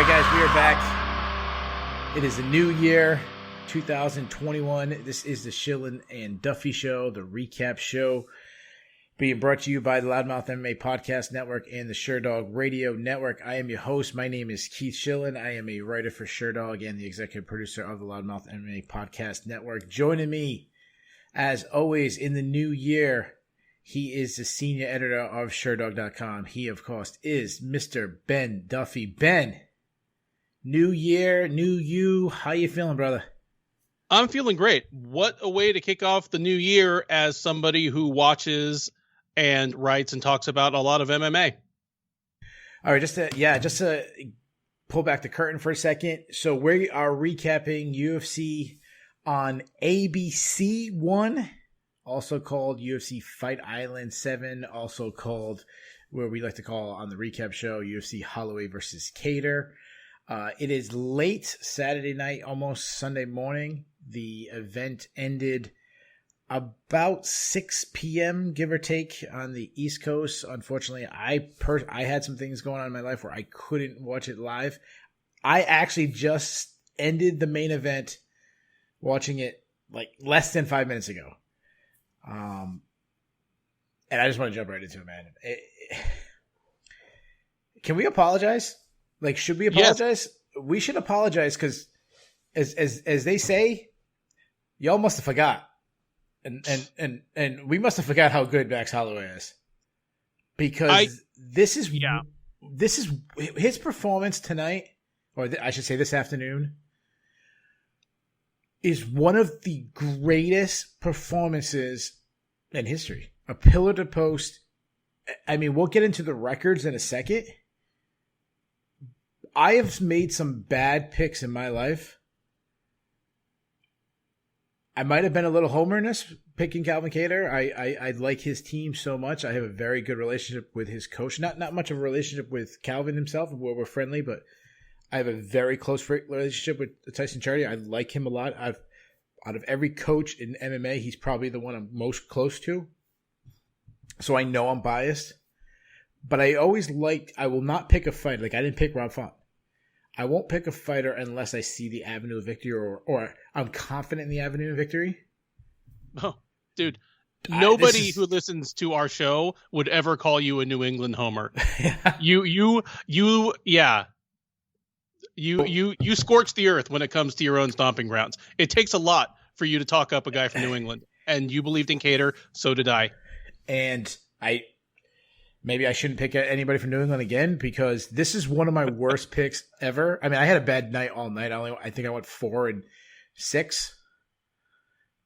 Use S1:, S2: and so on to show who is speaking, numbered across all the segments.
S1: right, guys, we are back. It is a new year, 2021. This is the Shillan and Duffy Show, the recap show, being brought to you by the Loudmouth MMA Podcast Network and the SureDog Radio Network. I am your host. My name is Keith Shillan. I am a writer for SureDog and the executive producer of the Loudmouth MMA Podcast Network. Joining me, as always, in the new year, he is the senior editor of SureDog.com. He, of course, is Mr. Ben Duffy. Ben, new year, new you. How you feeling, brother?
S2: I'm feeling great. What a way to kick off the new year as somebody who watches and writes and talks about a lot of MMA.
S1: All right, just to pull back the curtain for a second. So we are recapping UFC on ABC 1, also called UFC Fight Island 7, also called, where we like to call on the recap show, UFC Holloway versus Kattar. It is late Saturday night, almost Sunday morning. The event ended about 6 p.m., give or take, on the East Coast. Unfortunately, I had some things going on in my life where I couldn't watch it live. I actually just ended the main event watching it like less than 5 minutes ago. And I just want to jump right into it, man. Can we apologize? Like, should we apologize? Yes. We should apologize because, as they say, y'all must have forgot, and we must have forgot how good Max Holloway is, because this is his performance tonight, or I should say this afternoon, is one of the greatest performances in history. A pillar to post. I mean, we'll get into the records in a second. I have made some bad picks in my life. I might have been a little homer in this, picking Calvin Kattar. I like his team so much. I have a very good relationship with his coach. Not much of a relationship with Calvin himself, where we're friendly, but I have a very close relationship with Tyson Charity. I like him a lot. Out of every coach in MMA, he's probably the one I'm most close to. So I know I'm biased. But I always I will not pick a fight. Like, I didn't pick Rob Font. I won't pick a fighter unless I see the avenue of victory or I'm confident in the avenue of victory.
S2: Oh, dude. Nobody who listens to our show would ever call you a New England homer. You scorch the earth when it comes to your own stomping grounds. It takes a lot for you to talk up a guy from New England. And you believed in Kattar, so did I.
S1: And maybe I shouldn't pick anybody from New England again, because this is one of my worst picks ever. I mean, I had a bad night all night. I think I went 4-6.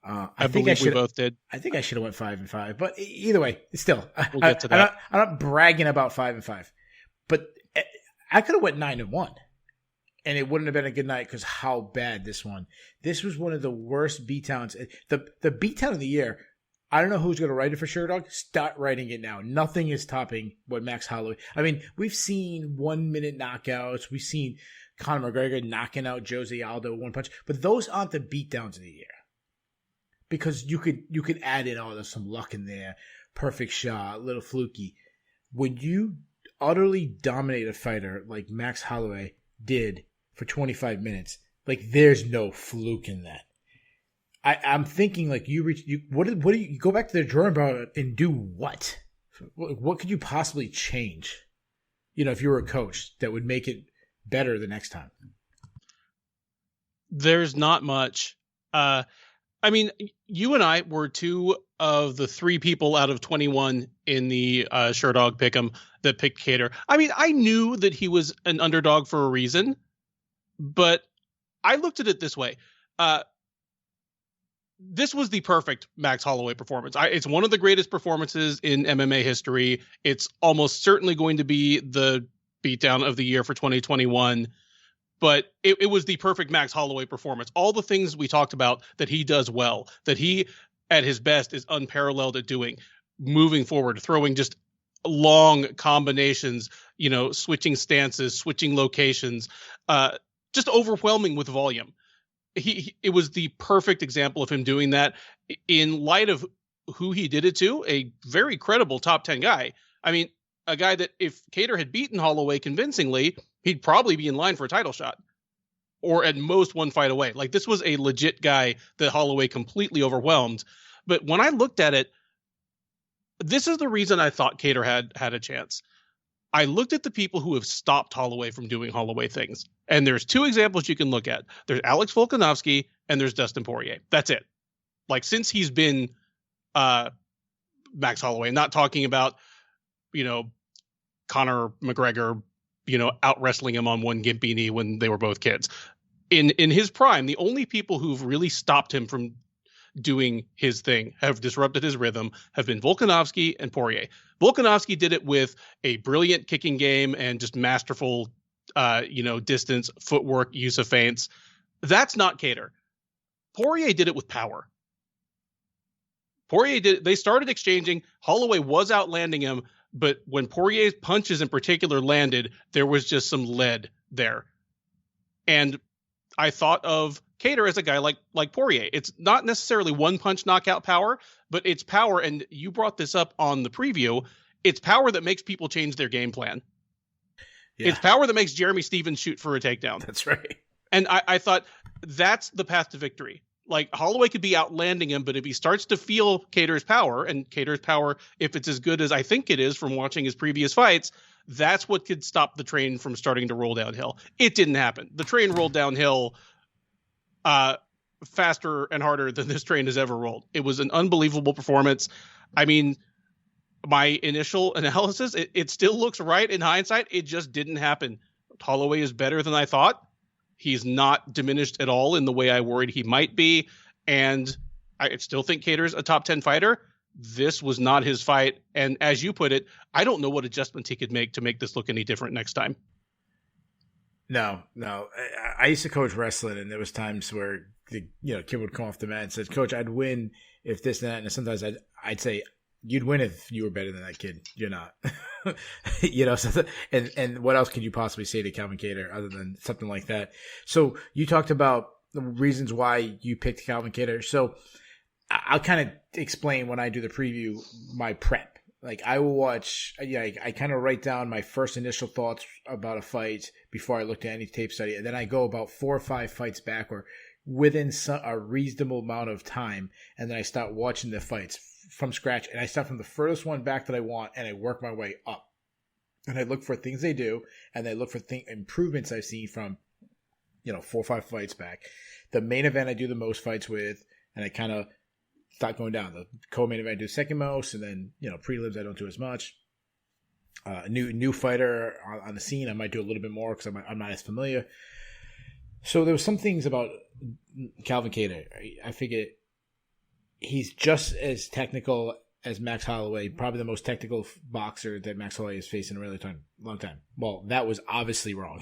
S2: I believe we both did.
S1: I think I should have went 5-5, but either way, still,
S2: we'll get to that.
S1: I'm not bragging about 5-5, but I could have went 9-1, and it wouldn't have been a good night because how bad this one. This was one of the worst beatdowns. The beatdown of the year. I don't know who's going to write it for SureDog. Start writing it now. Nothing is topping what Max Holloway. I mean, we've seen 1-minute knockouts. We've seen Conor McGregor knocking out Jose Aldo one punch, but those aren't the beatdowns of the year. Because you could add in, there's some luck in there, perfect shot, a little fluky. When you utterly dominate a fighter like Max Holloway did for 25 minutes, like, there's no fluke in that. I'm thinking, like, you go back to the drawing board and do what? What could you possibly change? If you were a coach that would make it better the next time.
S2: There's not much. I mean, you and I were 2 of the 3 people out of 21 in the SureDog Pick'em that picked Kattar. I mean, I knew that he was an underdog for a reason, but I looked at it this way. This was the perfect Max Holloway performance. It's one of the greatest performances in MMA history. It's almost certainly going to be the beatdown of the year for 2021. But it was the perfect Max Holloway performance. All the things we talked about that he does well, that he at his best is unparalleled at doing, moving forward, throwing just long combinations, switching stances, switching locations, just overwhelming with volume. It was the perfect example of him doing that in light of who he did it to, a very credible top 10 guy. I mean, a guy that if Kattar had beaten Holloway convincingly, he'd probably be in line for a title shot, or at most one fight away. Like, this was a legit guy that Holloway completely overwhelmed. But when I looked at it, this is the reason I thought Kattar had a chance. I looked at the people who have stopped Holloway from doing Holloway things. And there's two examples you can look at. There's Alex Volkanovski and there's Dustin Poirier. That's it. Like, since he's been Max Holloway, not talking about, Conor McGregor, out wrestling him on one gimpy knee when they were both kids. In his prime, the only people who've really stopped him from doing his thing, have disrupted his rhythm, have been Volkanovski and Poirier. Volkanovski did it with a brilliant kicking game and just masterful, distance, footwork, use of feints. That's not Kattar. Poirier did it with power. They started exchanging. Holloway was outlanding him, but when Poirier's punches in particular landed, there was just some lead there. And I thought of Kattar as a guy like Poirier. It's not necessarily one punch knockout power, but it's power. And you brought this up on the preview. It's power that makes people change their game plan. Yeah. It's power that makes Jeremy Stevens shoot for a takedown.
S1: That's right.
S2: And I thought that's the path to victory. Like, Holloway could be outlanding him, but if he starts to feel Kattar's power, and Kattar's power, if it's as good as I think it is from watching his previous fights, that's what could stop the train from starting to roll downhill. It didn't happen. The train rolled downhill faster and harder than this train has ever rolled. It was an unbelievable performance. I mean, my initial analysis, it still looks right in hindsight. It just didn't happen. Holloway is better than I thought. He's not diminished at all in the way I worried he might be. And I still think Kattar's a top 10 fighter. This was not his fight. And as you put it, I don't know what adjustments he could make to make this look any different next time.
S1: No. I used to coach wrestling, and there was times where the kid would come off the mat and says, "Coach, I'd win if this and that." And sometimes I'd say, "You'd win if you were better than that kid. You're not." So, and what else could you possibly say to Calvin Kattar other than something like that? So you talked about the reasons why you picked Calvin Kattar. So I'll kind of explain when I do the preview my prep. Like, I will watch, I kind of write down my first initial thoughts about a fight before I look at any tape study. And then I go about 4 or 5 fights back or within a reasonable amount of time. And then I start watching the fights from scratch. And I start from the furthest one back that I want, and I work my way up. And I look for things they do, and I look for improvements I've seen from, 4 or 5 fights back. The main event I do the most fights with, and I kind of start going down. The co-main event I do second most, and then, prelims I don't do as much. New fighter on the scene, I might do a little bit more because I'm not as familiar. So there was some things about Calvin Kattar. I figured he's just as technical as Max Holloway, probably the most technical boxer that Max Holloway has faced in a really long time. Well, that was obviously wrong.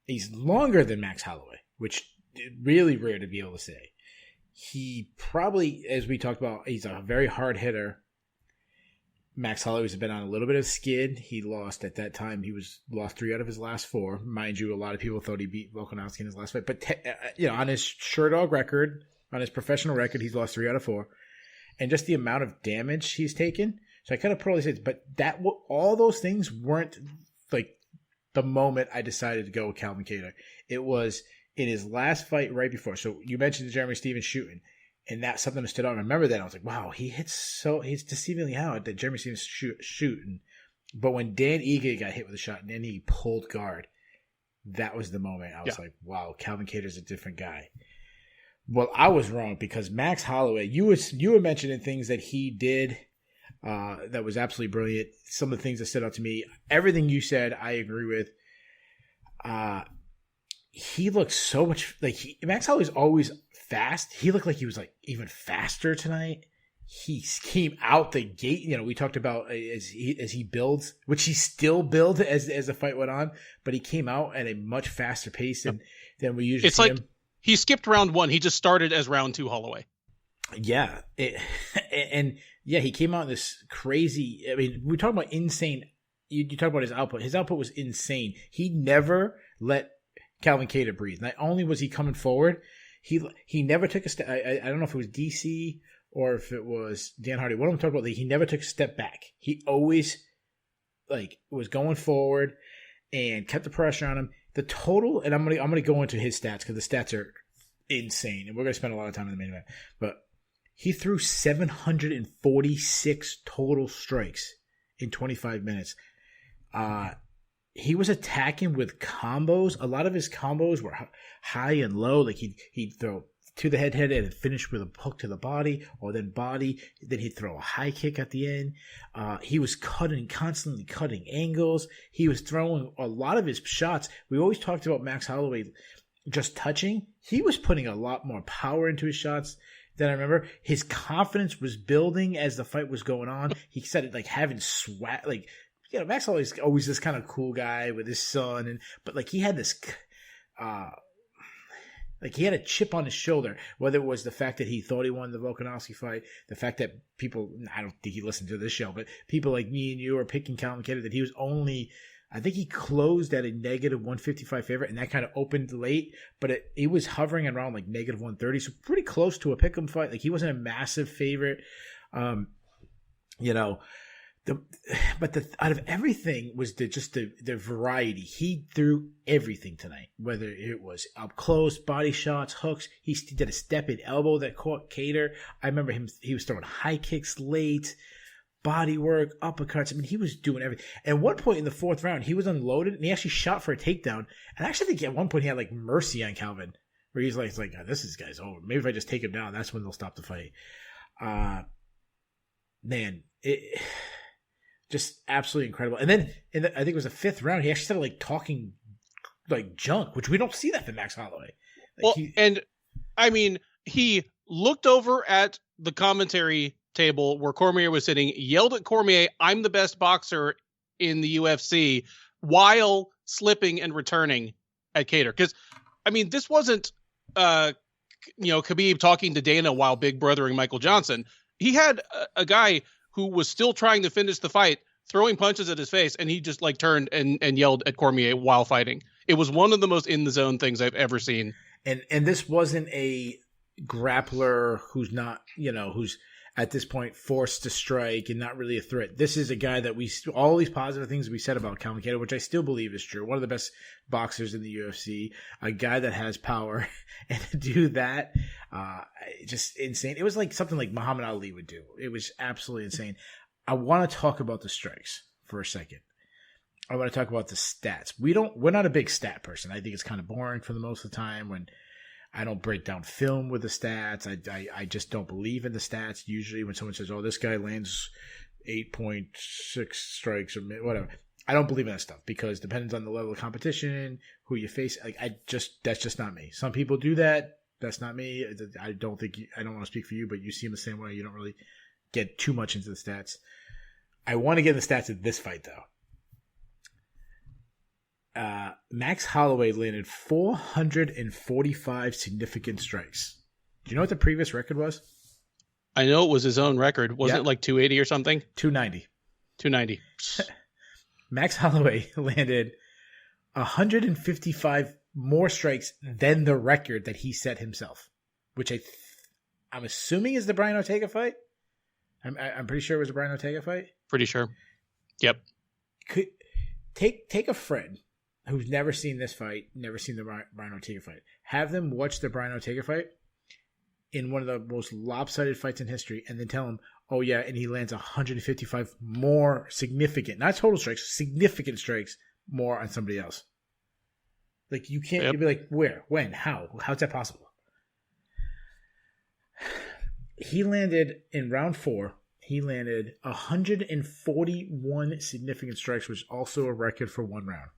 S1: He's longer than Max Holloway, which is really rare to be able to say. He probably, as we talked about, he's a very hard hitter. Max Holloway's been on a little bit of skid. He lost at that time. Lost 3 out of his last 4. Mind you, a lot of people thought he beat Volkanovski in his last fight. But, on his Sherdog record, on his professional record, he's lost 3 out of 4. And just the amount of damage he's taken. So I kind of probably said, but all those things weren't like the moment I decided to go with Calvin Kattar. It was in his last fight right before. So you mentioned Jeremy Stevens shooting, and that's something that stood out. I remember that. I was like, wow, he's deceivingly hard that Jeremy Stevens shooting. But when Dan Ige got hit with a shot and then he pulled guard, that was the moment I was like, wow, Calvin Kattar's a different guy. Well, I was wrong because Max Holloway, you were mentioning things that he did that was absolutely brilliant. Some of the things that stood out to me, everything you said, I agree with. He looks so much like Max Holloway's always fast. He looked like he was like even faster tonight. He came out the gate. We talked about as he builds, which he still builds as the fight went on, but he came out at a much faster pace than we usually see him.
S2: He skipped round 1. He just started as round 2 Holloway.
S1: Yeah. He came out in this crazy, we talk about insane. You talk about his output. His output was insane. He never let Calvin Kattar breathe. Not only was he coming forward, he never took a step. I don't know if it was DC or if it was Dan Hardy. What I'm talking about, like, he never took a step back. He always like was going forward and kept the pressure on him. The total, and I'm gonna go into his stats because the stats are insane, and we're gonna spend a lot of time in the main event. But he threw 746 total strikes in 25 minutes. He was attacking with combos. A lot of his combos were high and low. Like he'd throw to the head and finish with a hook to the body, or then body. Then he'd throw a high kick at the end. He was constantly cutting angles. He was throwing a lot of his shots. We always talked about Max Holloway just touching. He was putting a lot more power into his shots than I remember. His confidence was building as the fight was going on. He started like having swag, like, you know, Max Holloway's always this kind of cool guy with his son, but like he had this, like he had a chip on his shoulder, whether it was the fact that he thought he won the Volkanovski fight, the fact that people, I don't think he listened to this show, but people like me and you are picking Callum Kattar that he was only, I think he closed at a negative 155 favorite, and that kind of opened late, but it was hovering around like negative 130, so pretty close to a pick'em fight. Like he wasn't a massive favorite, you know. But out of everything was the variety. He threw everything tonight, whether it was up close, body shots, hooks. He did a step-in elbow that caught Kattar. I remember he was throwing high kicks late, body work, uppercuts. I mean, he was doing everything. At one point in the fourth round, he was unloaded, and he actually shot for a takedown. And I actually think at one point he had like mercy on Calvin, where he's like, oh, this guy's over. Maybe if I just take him down, that's when they'll stop the fight. Man, just absolutely incredible. And then I think it was the fifth round, he actually started like talking like junk, which we don't see that from Max Holloway.
S2: And I mean, he looked over at the commentary table where Cormier was sitting, yelled at Cormier, "I'm the best boxer in the UFC," while slipping and returning at Kattar. Because, I mean, this wasn't, Khabib talking to Dana while big brothering Michael Johnson. He had a guy who was still trying to finish the fight, throwing punches at his face, and he just like turned and yelled at Cormier while fighting. It was one of the most in the zone things I've ever seen.
S1: And this wasn't a grappler who's not, who's at this point forced to strike and not really a threat. This is a guy that all these positive things we said about Callum Kattar, which I still believe is true. One of the best boxers in the UFC, a guy that has power, and to do that, just insane. It was like something like Muhammad Ali would do. It was absolutely insane. I want to talk about the strikes for a second. I want to talk about the stats. We're not a big stat person. I think it's kind of boring for the most of the time when I don't break down film with the stats. I just don't believe in the stats. Usually when someone says, oh, this guy lands 8.6 strikes or whatever, I don't believe in that stuff because it depends on the level of competition, who you face. Like that's just not me. Some people do that. That's not me. I don't want to speak for you, but you seem the same way. You don't really get too much into the stats. I want to get in the stats of this fight though. Max Holloway landed 445 significant strikes. Do you know what the previous record was?
S2: I know it was his own record. Wasn't it like 280 or something?
S1: 290.
S2: 290.
S1: Max Holloway landed 155 more strikes than the record that he set himself, which I'm assuming is the Brian Ortega fight. I'm pretty sure it was the Brian Ortega fight.
S2: Pretty sure. Yep.
S1: Could take a friend who's never seen this fight, never seen the Brian Ortega fight, have them watch the Brian Ortega fight in one of the most lopsided fights in history, and then tell him, oh yeah, and he lands 155 more significant, not total strikes, significant strikes more on somebody else. Like you can't, you'd be like, where, when, how's that possible? He landed in round 4. He landed 141 significant strikes, which is also a record for one round.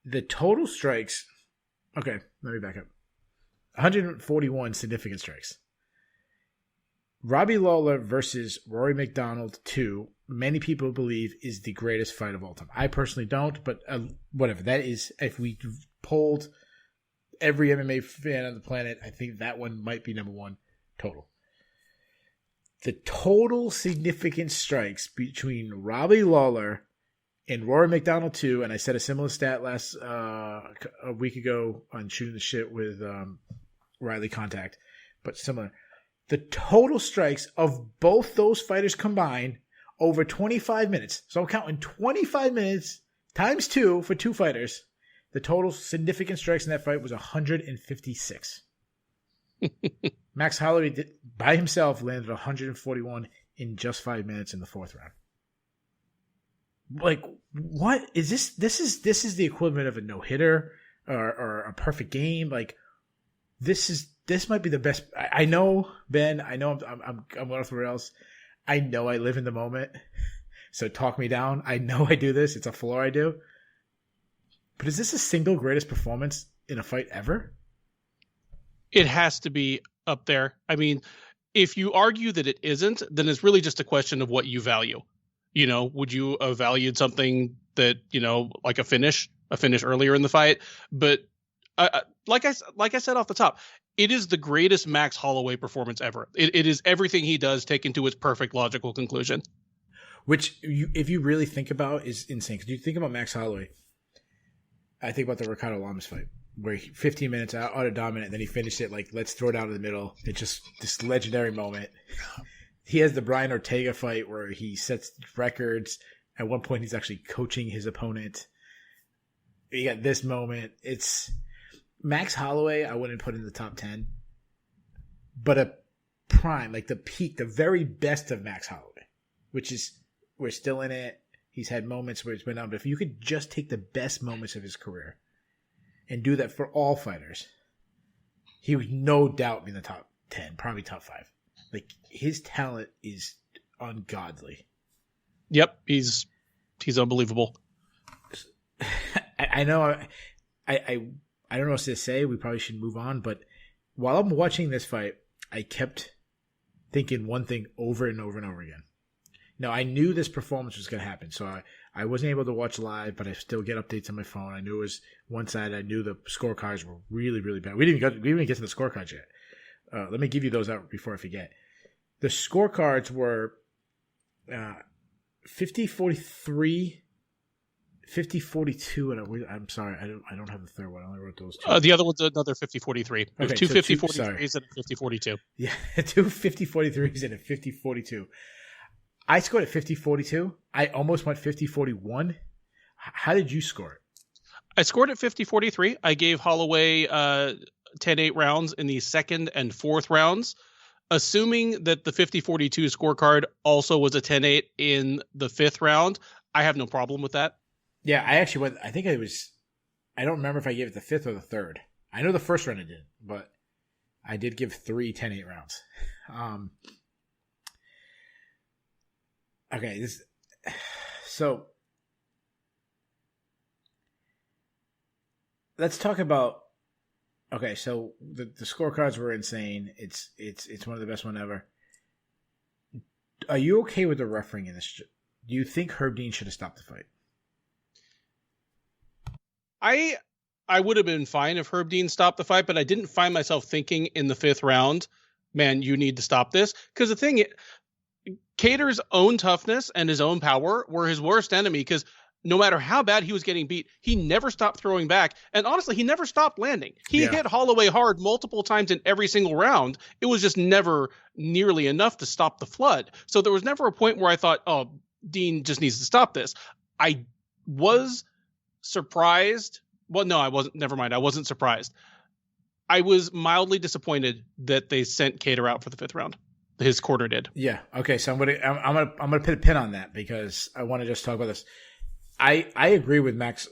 S1: The total strikes, okay, let me back up. 141 significant strikes. Robbie Lawler versus Rory McDonald 2, many people believe is the greatest fight of all time. I personally don't, but whatever. That is, if we polled every MMA fan on the planet, I think that one might be number one total. The total significant strikes between Robbie Lawler and Rory McDonald 2, and I said a similar stat last a week ago on Shooting the Shit with Riley Contact, but similar. the total strikes of both those fighters combined over 25 minutes. So I'm counting 25 minutes times 2 for 2 fighters. The total significant strikes in that fight was 156. Max Holloway by himself landed 141 in just 5 minutes in the 4th round. Like, what is this? This is the equivalent of a no-hitter or a perfect game. Like, this might be the best. I know, Ben. I know I'm going off the rails. I know I live in the moment, so talk me down. I know I do this. It's a flaw I do. But is this the single greatest performance in a fight ever?
S2: It has to be up there. I mean, if you argue that it isn't, then it's really just a question of what you value. You know, would you have valued something that, you know, like a finish earlier in the fight? But like I said off the top, it is the greatest Max Holloway performance ever. It is everything he does taken to its perfect logical conclusion.
S1: Which, if you really think about, is insane. Because you think about Max Holloway, I think about the Ricardo Lamas fight, where 15 minutes out of dominant, then he finished it like, let's throw it out in the middle. It's just this legendary moment. He has the Brian Ortega fight where he sets records. At one point, he's actually coaching his opponent. You got this moment. It's Max Holloway. I wouldn't put in the top 10, but a prime, like the peak, the very best of Max Holloway, which is we're still in it. He's had moments where it's been down, but if you could just take the best moments of his career and do that for all fighters, he would no doubt be in the top 10, probably top 5. Like, his talent is ungodly.
S2: Yep, he's unbelievable.
S1: I know. I don't know what to say. We probably should move on. But while I'm watching this fight, I kept thinking one thing over and over and over again. Now, I knew this performance was going to happen, so I wasn't able to watch live, but I still get updates on my phone. I knew it was one side. I knew the scorecards were really, really bad. We didn't even get to the scorecards yet. Let me give you those out before I forget. The scorecards were 50-43, 50-42, and I'm sorry, I don't have the third one. I only wrote those two.
S2: The other one's another 50-43.
S1: Okay,
S2: two
S1: so
S2: 50-43s and a 50-42.
S1: Yeah, 2 50-43s and a 50-42. I scored at 50-42. I almost went 50-41. How did you score it?
S2: I scored at 50-43. I gave Holloway 10-8 rounds in the second and fourth rounds. Assuming that the 50-42 scorecard also was a 10-8 in the fifth round, I have no problem with that.
S1: Yeah, I actually went. I think it was. I don't remember if I gave it the fifth or the third. I know the first round I did, but I did give 3 10-8 rounds. Okay, so let's talk about. Okay, so the scorecards were insane. It's one of the best one ever. Are you okay with the refereeing in this? Do you think Herb Dean should have stopped the fight?
S2: I would have been fine if Herb Dean stopped the fight, but I didn't find myself thinking in the fifth round, man, you need to stop this. Because the thing, Kattar's own toughness and his own power were his worst enemy, because no matter how bad he was getting beat, he never stopped throwing back. And honestly, he never stopped landing. He hit Holloway hard multiple times in every single round. It was just never nearly enough to stop the flood. So there was never a point where I thought, oh, Dean just needs to stop this. I was surprised. Well, no, I wasn't. Never mind. I wasn't surprised. I was mildly disappointed that they sent Kattar out for the fifth round. His corner did. Yeah. Okay. So I'm gonna put a pin on that because I want to just talk about this. I agree with Max,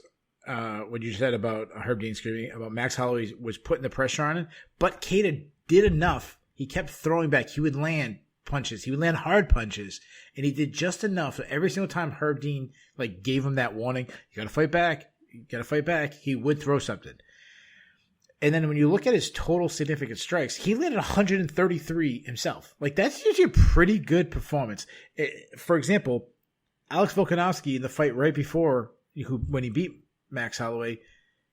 S2: what you said about Herb Dean screaming about Max Holloway was putting the pressure on him, but Kattar did enough. He kept throwing back. He would land punches. He would land hard punches, and he did just enough. So every single time Herb Dean gave him that warning, you got to fight back. You got to fight back. He would throw something. And then when you look at his total significant strikes, he landed 133 himself. That's usually a pretty good performance. For example, Alex Volkanovski in the fight right before, when he beat Max Holloway,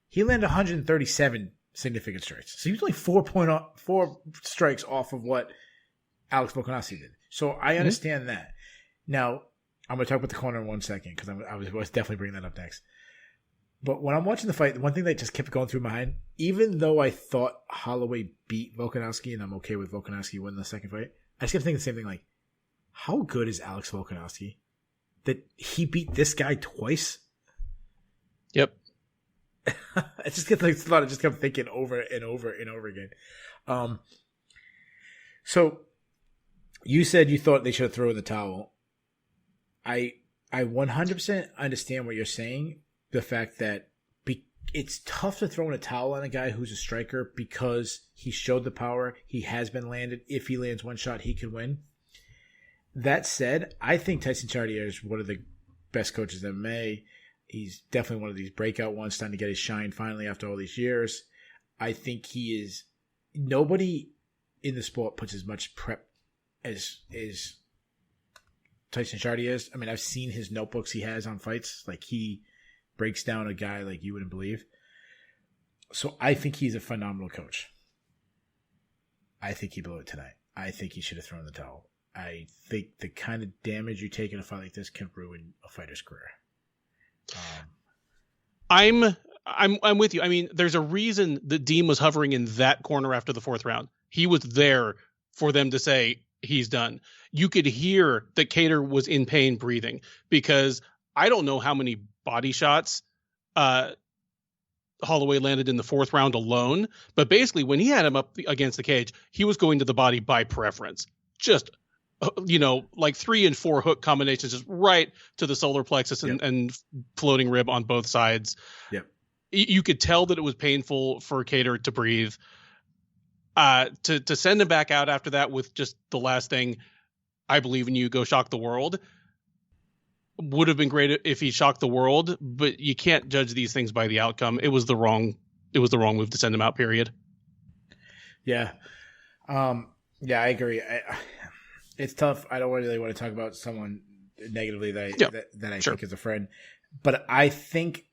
S2: he landed 137 significant strikes. So he was only 4 strikes off of what Alex Volkanovski did. So I understand that. Now, I'm going to talk about the corner in 1 second because I was definitely bringing that up next.
S1: But when I'm watching the fight, the one thing that just kept going through my mind, even though I thought Holloway beat Volkanovski, and I'm okay with Volkanovski winning the second fight, I just kept thinking the same thing, like, how good is Alex Volkanovski? That he beat this guy twice?
S2: Yep.
S1: I just get like thought. I just kept thinking over and over and over again. So you said you thought they should have thrown in the towel. I 100% understand what you're saying. The fact that it's tough to throw in a towel on a guy who's a striker because he showed the power. He has been landed. If he lands one shot, he can win. That said, I think Tyson Chartier is one of the best coaches in MMA. He's definitely one of these breakout ones, starting to get his shine finally after all these years. I think he is. Nobody in the sport puts as much prep as Tyson Chartier is. I mean, I've seen his notebooks he has on fights. Like, he breaks down a guy like you wouldn't believe. So I think he's a phenomenal coach. I think he blew it tonight. I think he should have thrown the towel. I think the kind of damage you take in a fight like this can ruin a fighter's career.
S2: I'm with you. I mean, there's a reason that Dean was hovering in that corner after the fourth round. He was there for them to say he's done. You could hear that Kattar was in pain breathing, because I don't know how many body shots Holloway landed in the fourth round alone, but basically when he had him up against the cage, he was going to the body by preference. Just like 3 and 4 hook combinations, just right to the solar plexus and floating rib on both sides.
S1: Yep.
S2: You could tell that it was painful for Kattar to breathe. To send him back out after that with just the last thing, I believe in you, go shock the world, would have been great if he shocked the world, but you can't judge these things by the outcome. It was the wrong move to send him out, period.
S1: Yeah. Yeah, I agree. It's tough. I don't really want to talk about someone negatively that I think is a friend, but I think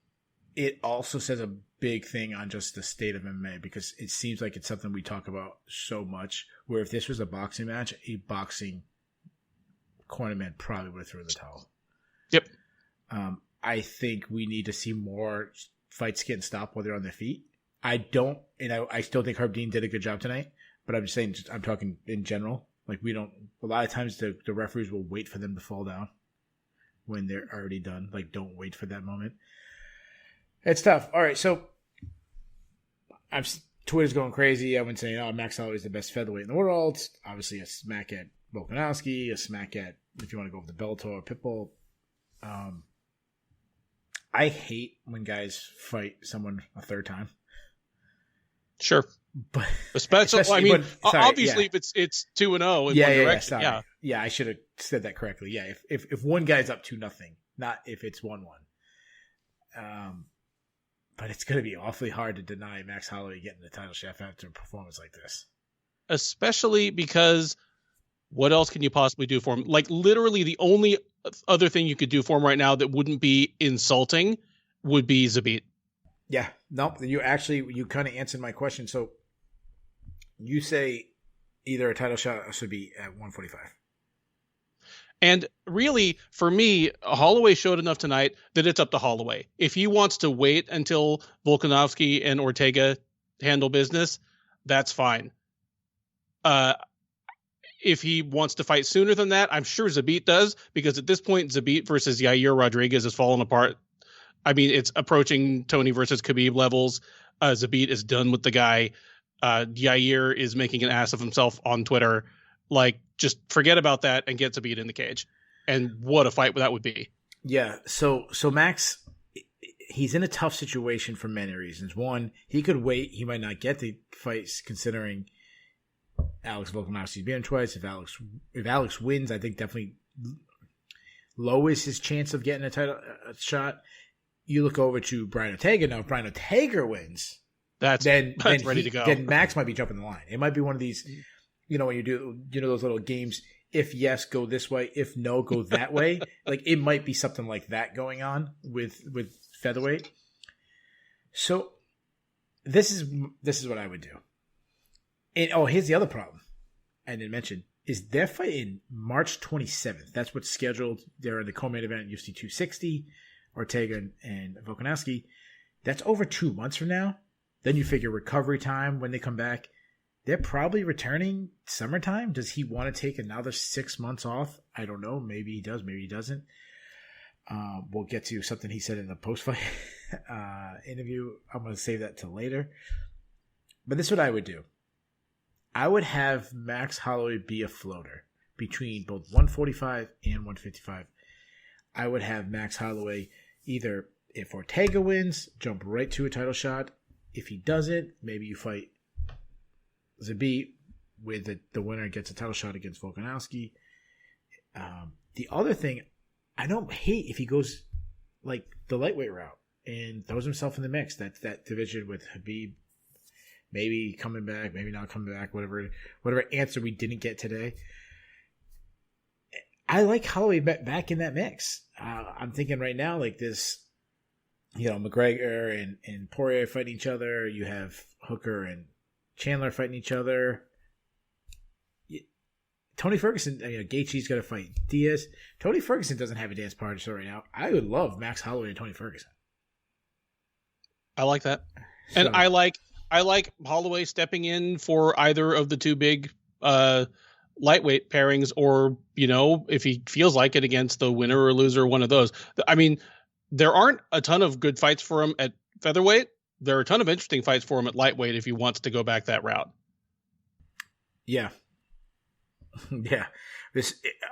S1: it also says a big thing on just the state of MMA, because it seems like it's something we talk about so much, where if this was a boxing match, a boxing cornerman probably would have thrown the towel.
S2: Yep.
S1: I think we need to see more fights getting stopped while they're on their feet. I still think Herb Dean did a good job tonight, but I'm just saying, I'm talking in general. Like, a lot of times the referees will wait for them to fall down when they're already done. Like, don't wait for that moment. It's tough. All right, so Twitter's going crazy. I've been saying, Max Holloway is the best featherweight in the world. Obviously, a smack at Volkanovski, a smack at, if you want to go with the Bellator or Pitbull. I hate when guys fight someone a third time.
S2: Sure.
S1: But
S2: especially I mean, obviously, if it's 2-0 in one direction.
S1: Yeah, I should have said that correctly. Yeah, if one guy's up 2-0, not if it's 1-1. But it's going to be awfully hard to deny Max Holloway getting the title shot after a performance like this.
S2: Especially because what else can you possibly do for him? Like, literally the only other thing you could do for him right now that wouldn't be insulting would be Zabit.
S1: Yeah. Nope. You kind of answered my question. So you say either a title shot should be at 145.
S2: And really, for me, Holloway showed enough tonight that it's up to Holloway. If he wants to wait until Volkanovski and Ortega handle business, that's fine. If he wants to fight sooner than that, I'm sure Zabit does, because at this point, Zabit versus Yair Rodriguez has fallen apart. I mean, it's approaching Tony versus Khabib levels. Zabit is done with the guy. Yair is making an ass of himself on Twitter. Like, just forget about that and get Zabit in the cage. And what a fight that would be.
S1: Yeah. So Max, he's in a tough situation for many reasons. One, he could wait. He might not get the fights, considering Alex Volkanovski's beaten twice. If Alex wins, I think definitely lowers his chance of getting a title shot. You look over to Brian Ortega now. If Brian Ortega wins,
S2: that's ready to go.
S1: Then Max might be jumping the line. It might be one of these, when you do, those little games. If yes, go this way. If no, go that way. Like, it might be something like that going on with featherweight. So this is what I would do. And here's the other problem I didn't mention, is they're fighting March 27th. That's what's scheduled. They're in the co-main event at UFC 260, Ortega and Volkanovski. That's over 2 months from now. Then you figure recovery time when they come back. They're probably returning summertime. Does he want to take another 6 months off? I don't know. Maybe he does. Maybe he doesn't. We'll get to something he said in the post-fight interview. I'm going to save that till later. But this is what I would do. I would have Max Holloway be a floater between both 145 and 155. I would have Max Holloway either, if Ortega wins, jump right to a title shot. If he doesn't, maybe you fight Zabit with the winner gets a title shot against Volkanovski. The other thing, I don't hate if he goes like the lightweight route and throws himself in the mix. That's that division with Khabib. Maybe coming back, maybe not coming back, whatever answer we didn't get today. I like Holloway back in that mix. I'm thinking right now, like this, McGregor and Poirier fighting each other. You have Hooker and Chandler fighting each other. Tony Ferguson, Gaethje's got to fight Diaz. Tony Ferguson doesn't have a dance partner so right now. I would love Max Holloway and Tony Ferguson.
S2: I like that. And I like Holloway stepping in for either of the two big lightweight pairings, or, if he feels like it, against the winner or loser, one of those. I mean, there aren't a ton of good fights for him at featherweight. There are a ton of interesting fights for him at lightweight if he wants to go back that route.
S1: Yeah. Yeah.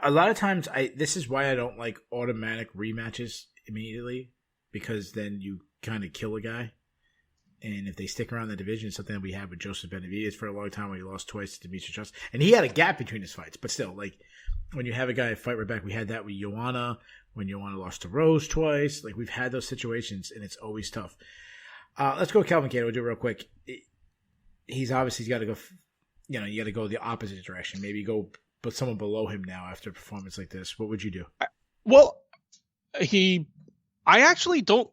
S1: A lot of times this is why I don't like automatic rematches immediately, because then you kind of kill a guy. And if they stick around the division, something that we had with Joseph Benavidez for a long time, where he lost twice to Demetrius Johnson. And he had a gap between his fights, but still, like, when you have a guy fight right back, we had that with Joanna, when Joanna lost to Rose twice. Like, we've had those situations, and it's always tough. Let's go Calvin Kattar. We'll do it real quick. He's got to go, you got to go the opposite direction. Maybe go put someone below him now after a performance like this. What would you do?
S2: Well, I actually don't.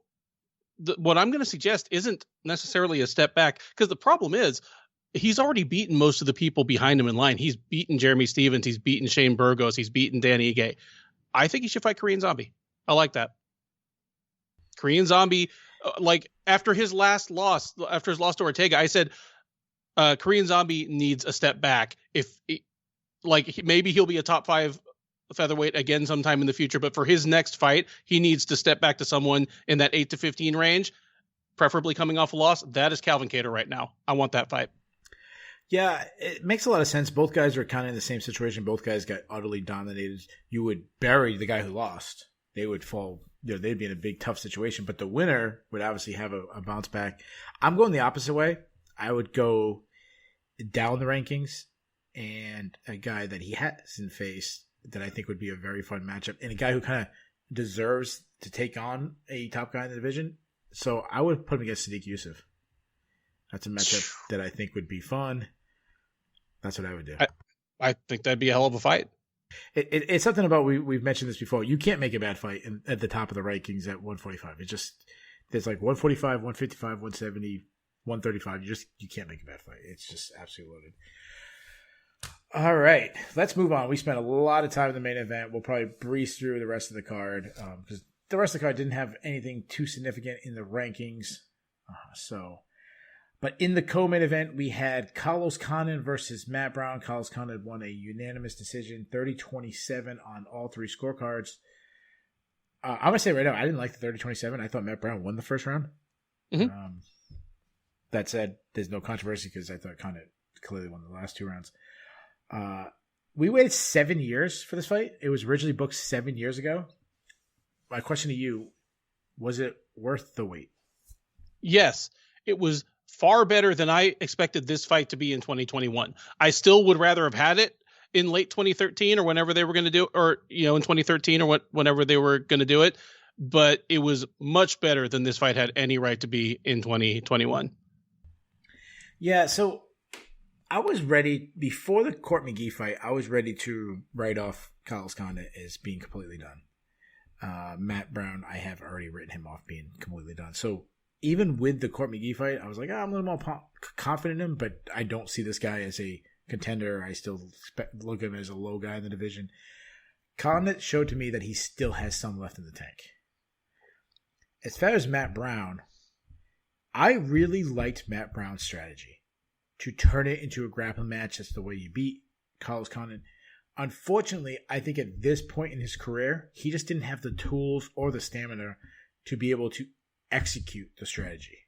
S2: What I'm going to suggest isn't necessarily a step back, because the problem is he's already beaten most of the people behind him in line. He's beaten Jeremy Stevens. He's beaten Shane Burgos. He's beaten Dan Ige. I think he should fight Korean Zombie. I like that. Korean Zombie, after his loss to Ortega, I said Korean Zombie needs a step back. Maybe he'll be a top 5 featherweight again sometime in the future, but for his next fight, he needs to step back to someone in that 8 to 15 range, preferably coming off a loss. That is Calvin Kattar right now. I want that fight.
S1: Yeah, it makes a lot of sense. Both guys are kind of in the same situation. Both guys got utterly dominated. You would bury the guy who lost. They would fall, they'd be in a big, tough situation, but the winner would obviously have a bounce back. I'm going the opposite way. I would go down the rankings, and a guy that he hasn't faced that I think would be a very fun matchup, and a guy who kind of deserves to take on a top guy in the division. So I would put him against Sadiq Youssef. That's a matchup that I think would be fun. That's what I would do.
S2: I think that'd be a hell of a fight.
S1: It's something about, we've mentioned this before. You can't make a bad fight at the top of the rankings at 145. There's like 145, 155, 170, 135. You can't make a bad fight. It's just absolutely loaded. All right, let's move on. We spent a lot of time in the main event. We'll probably breeze through the rest of the card, because the rest of the card didn't have anything too significant in the rankings. But in the co-main event, we had Carlos Condit versus Matt Brown. Carlos Condit won a unanimous decision, 30-27 on all 3 scorecards. I'm going to say right now, I didn't like the 30-27. I thought Matt Brown won the first round. Mm-hmm. That said, there's no controversy, because I thought Condit clearly won the last 2 rounds. We waited 7 years for this fight. It was originally booked 7 years ago. My question to you, was it worth the wait?
S2: Yes, it was far better than I expected this fight to be in 2021. I still would rather have had it in late 2013 or whenever they were going to do it, or, in 2013 or whenever they were going to do it. But it was much better than this fight had any right to be in 2021.
S1: Yeah, so I was ready, before the Court McGee fight, I was ready to write off Carlos Condit as being completely done. Matt Brown, I have already written him off being completely done. So even with the Court McGee fight, I was like, I'm a little more confident in him, but I don't see this guy as a contender. I still look at him as a low guy in the division. Condit showed to me that he still has some left in the tank. As far as Matt Brown, I really liked Matt Brown's strategy to turn it into a grappling match. That's the way you beat Carlos Condit. Unfortunately, I think at this point in his career, he just didn't have the tools or the stamina to be able to execute the strategy.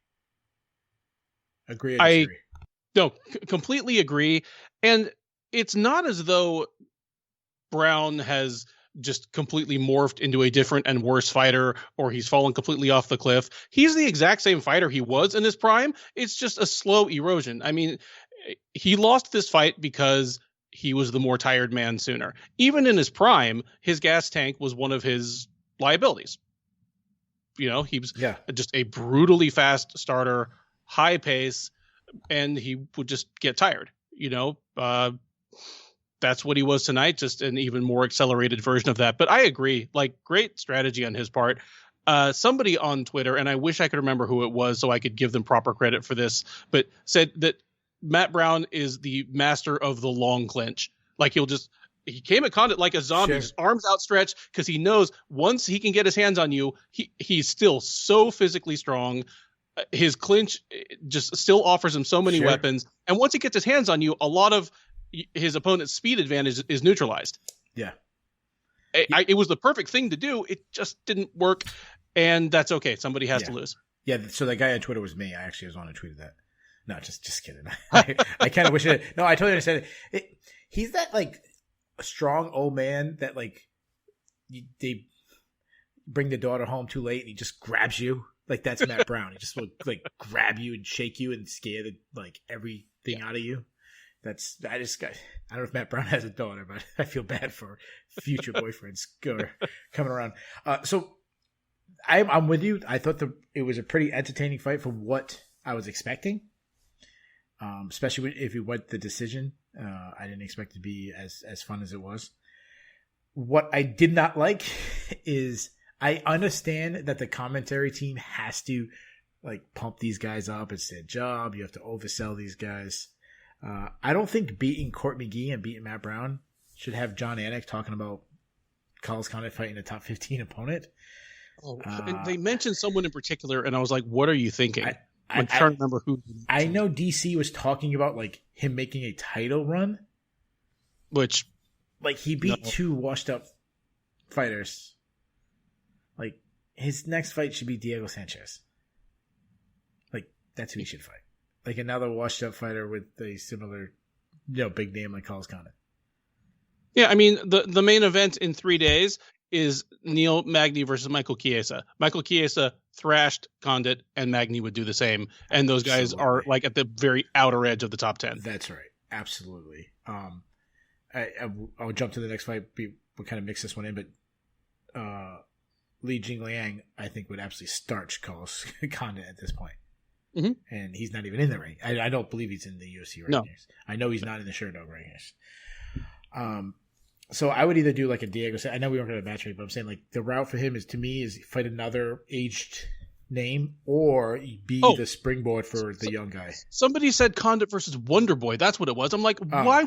S1: Agree or disagree?
S2: No, completely agree. And it's not as though Brown has just completely morphed into a different and worse fighter, or he's fallen completely off the cliff. He's the exact same fighter he was in his prime. It's just a slow erosion. I mean, he lost this fight because he was the more tired man sooner. Even in his prime, his gas tank was one of his liabilities. You know, he was just a brutally fast starter, high pace, and he would just get tired. You know, that's what he was tonight, just an even more accelerated version of that. But I agree, like, great strategy on his part. Somebody on Twitter, and I wish I could remember who it was so I could give them proper credit for this, but said that Matt Brown is the master of the long clinch. Like, he came at Condit like a zombie, just arms outstretched, because he knows once he can get his hands on you, he's still so physically strong. His clinch just still offers him so many weapons. And once he gets his hands on you, a lot of his opponent's speed advantage is neutralized.
S1: Yeah.
S2: It was the perfect thing to do. It just didn't work. And that's okay. Somebody has to lose.
S1: Yeah. So that guy on Twitter was me. I actually was on who tweeted that. No, just kidding. I kind of wish it. No, I totally understand it. He's that, like, a strong old man that, like, they bring the daughter home too late and he just grabs you. Like, that's Matt Brown. He just will, like, grab you and shake you and scare everything out of you. I don't know if Matt Brown has a daughter, but I feel bad for future boyfriends coming around. So I'm with you. I thought it was a pretty entertaining fight for what I was expecting. Especially if you went the decision. I didn't expect it to be as fun as it was. What I did not like is I understand that the commentary team has to, like, pump these guys up. It's their job. You have to oversell these guys. I don't think beating Court McGee and beating Matt Brown should have John Anik talking about Carlos Condit fighting a top 15 opponent.
S2: And they mentioned someone in particular, and I was like, what are you thinking? I'm trying to remember who.
S1: I know DC was talking about, like, him making a title run.
S2: Which,
S1: like, he beat two washed up fighters. Like, his next fight should be Diego Sanchez. Like, that's who he should fight. Like, another washed up fighter with a similar, big name like Carlos Condit.
S2: Yeah, I mean, the main event in 3 days is Neil Magny versus Michael Chiesa. Michael Chiesa thrashed Condit, and Magny would do the same. And those guys are, like, at the very outer edge of the top 10.
S1: That's right. Absolutely. I'll jump to the next fight. We'll kind of mix this one in, but Li Jingliang, I think, would absolutely starch Carlos Condit at this point.
S2: Mm-hmm.
S1: And he's not even in the ring. I don't believe he's in the UFC rankings. No. I know he's not in the Sherdog rankings. So I would either do, like, a Diego. I know we weren't going to match me, but I'm saying, like, the route for him is fight another aged name or be the springboard for the young guy.
S2: Somebody said Condit versus Wonder Boy. That's what it was. I'm like, why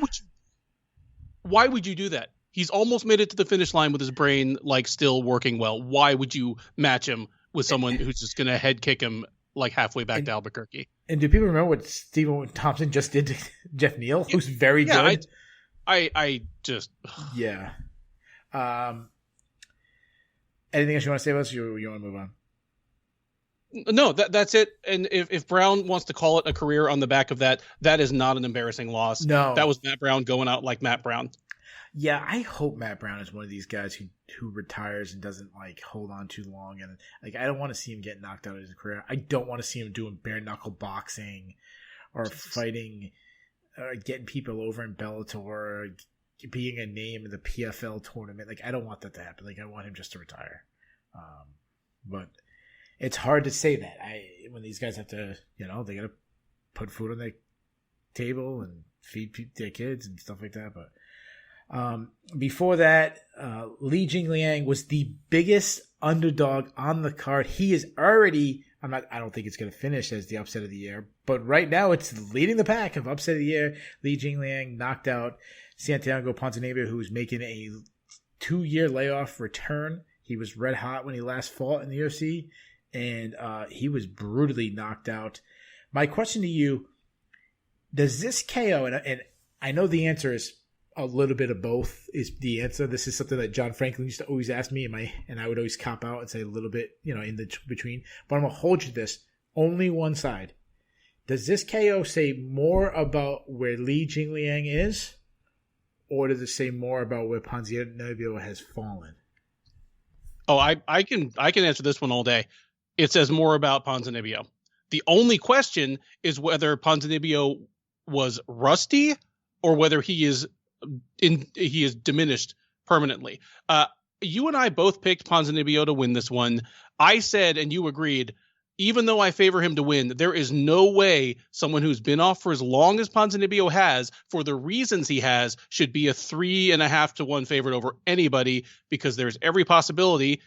S2: would you do that? He's almost made it to the finish line with his brain, like, still working well. Why would you match him with someone who's just going to head kick him, like, halfway back to Albuquerque? And
S1: do people remember what Stephen Thompson just did to Jeff Neal, who's very good?
S2: I just...
S1: Yeah. Anything else you want to say about this, or you want to move on?
S2: No, that's it. And if Brown wants to call it a career on the back of that, that is not an embarrassing loss.
S1: No.
S2: That was Matt Brown going out like Matt Brown.
S1: Yeah, I hope Matt Brown is one of these guys who retires and doesn't, like, hold on too long. And, like, I don't want to see him get knocked out of his career. I don't want to see him doing bare knuckle boxing or fighting... or getting people over in Bellator, or being a name in the PFL tournament. Like, I don't want that to happen. Like, I want him just to retire. But it's hard to say that. When these guys have to, they got to put food on their table and feed their kids and stuff like that. But before that, Li Jingliang was the biggest underdog on the card. He is already... I don't think it's going to finish as the upset of the year, but right now it's leading the pack of upset of the year. Li Jingliang knocked out Santiago Ponzinibbio, who's making a 2-year layoff return. He was red hot when he last fought in the UFC, and he was brutally knocked out. My question to you, does this KO, and I know the answer is a little bit of both is the answer. This is something that John Franklin used to always ask me, and I would always cop out and say a little bit, in the between. But I'm going to hold you to this. Only one side. Does this KO say more about where Li Jingliang is, or does it say more about where Ponzinibbio has fallen?
S2: Oh, I can answer this one all day. It says more about Ponzinibbio. The only question is whether Ponzinibbio was rusty or whether he is diminished permanently. You and I both picked Ponzinibbio to win this one. I said, and you agreed, even though I favor him to win, there is no way someone who's been off for as long as Ponzinibbio has, for the reasons he has, should be a 3.5 to 1 favorite over anybody, because there's every possibility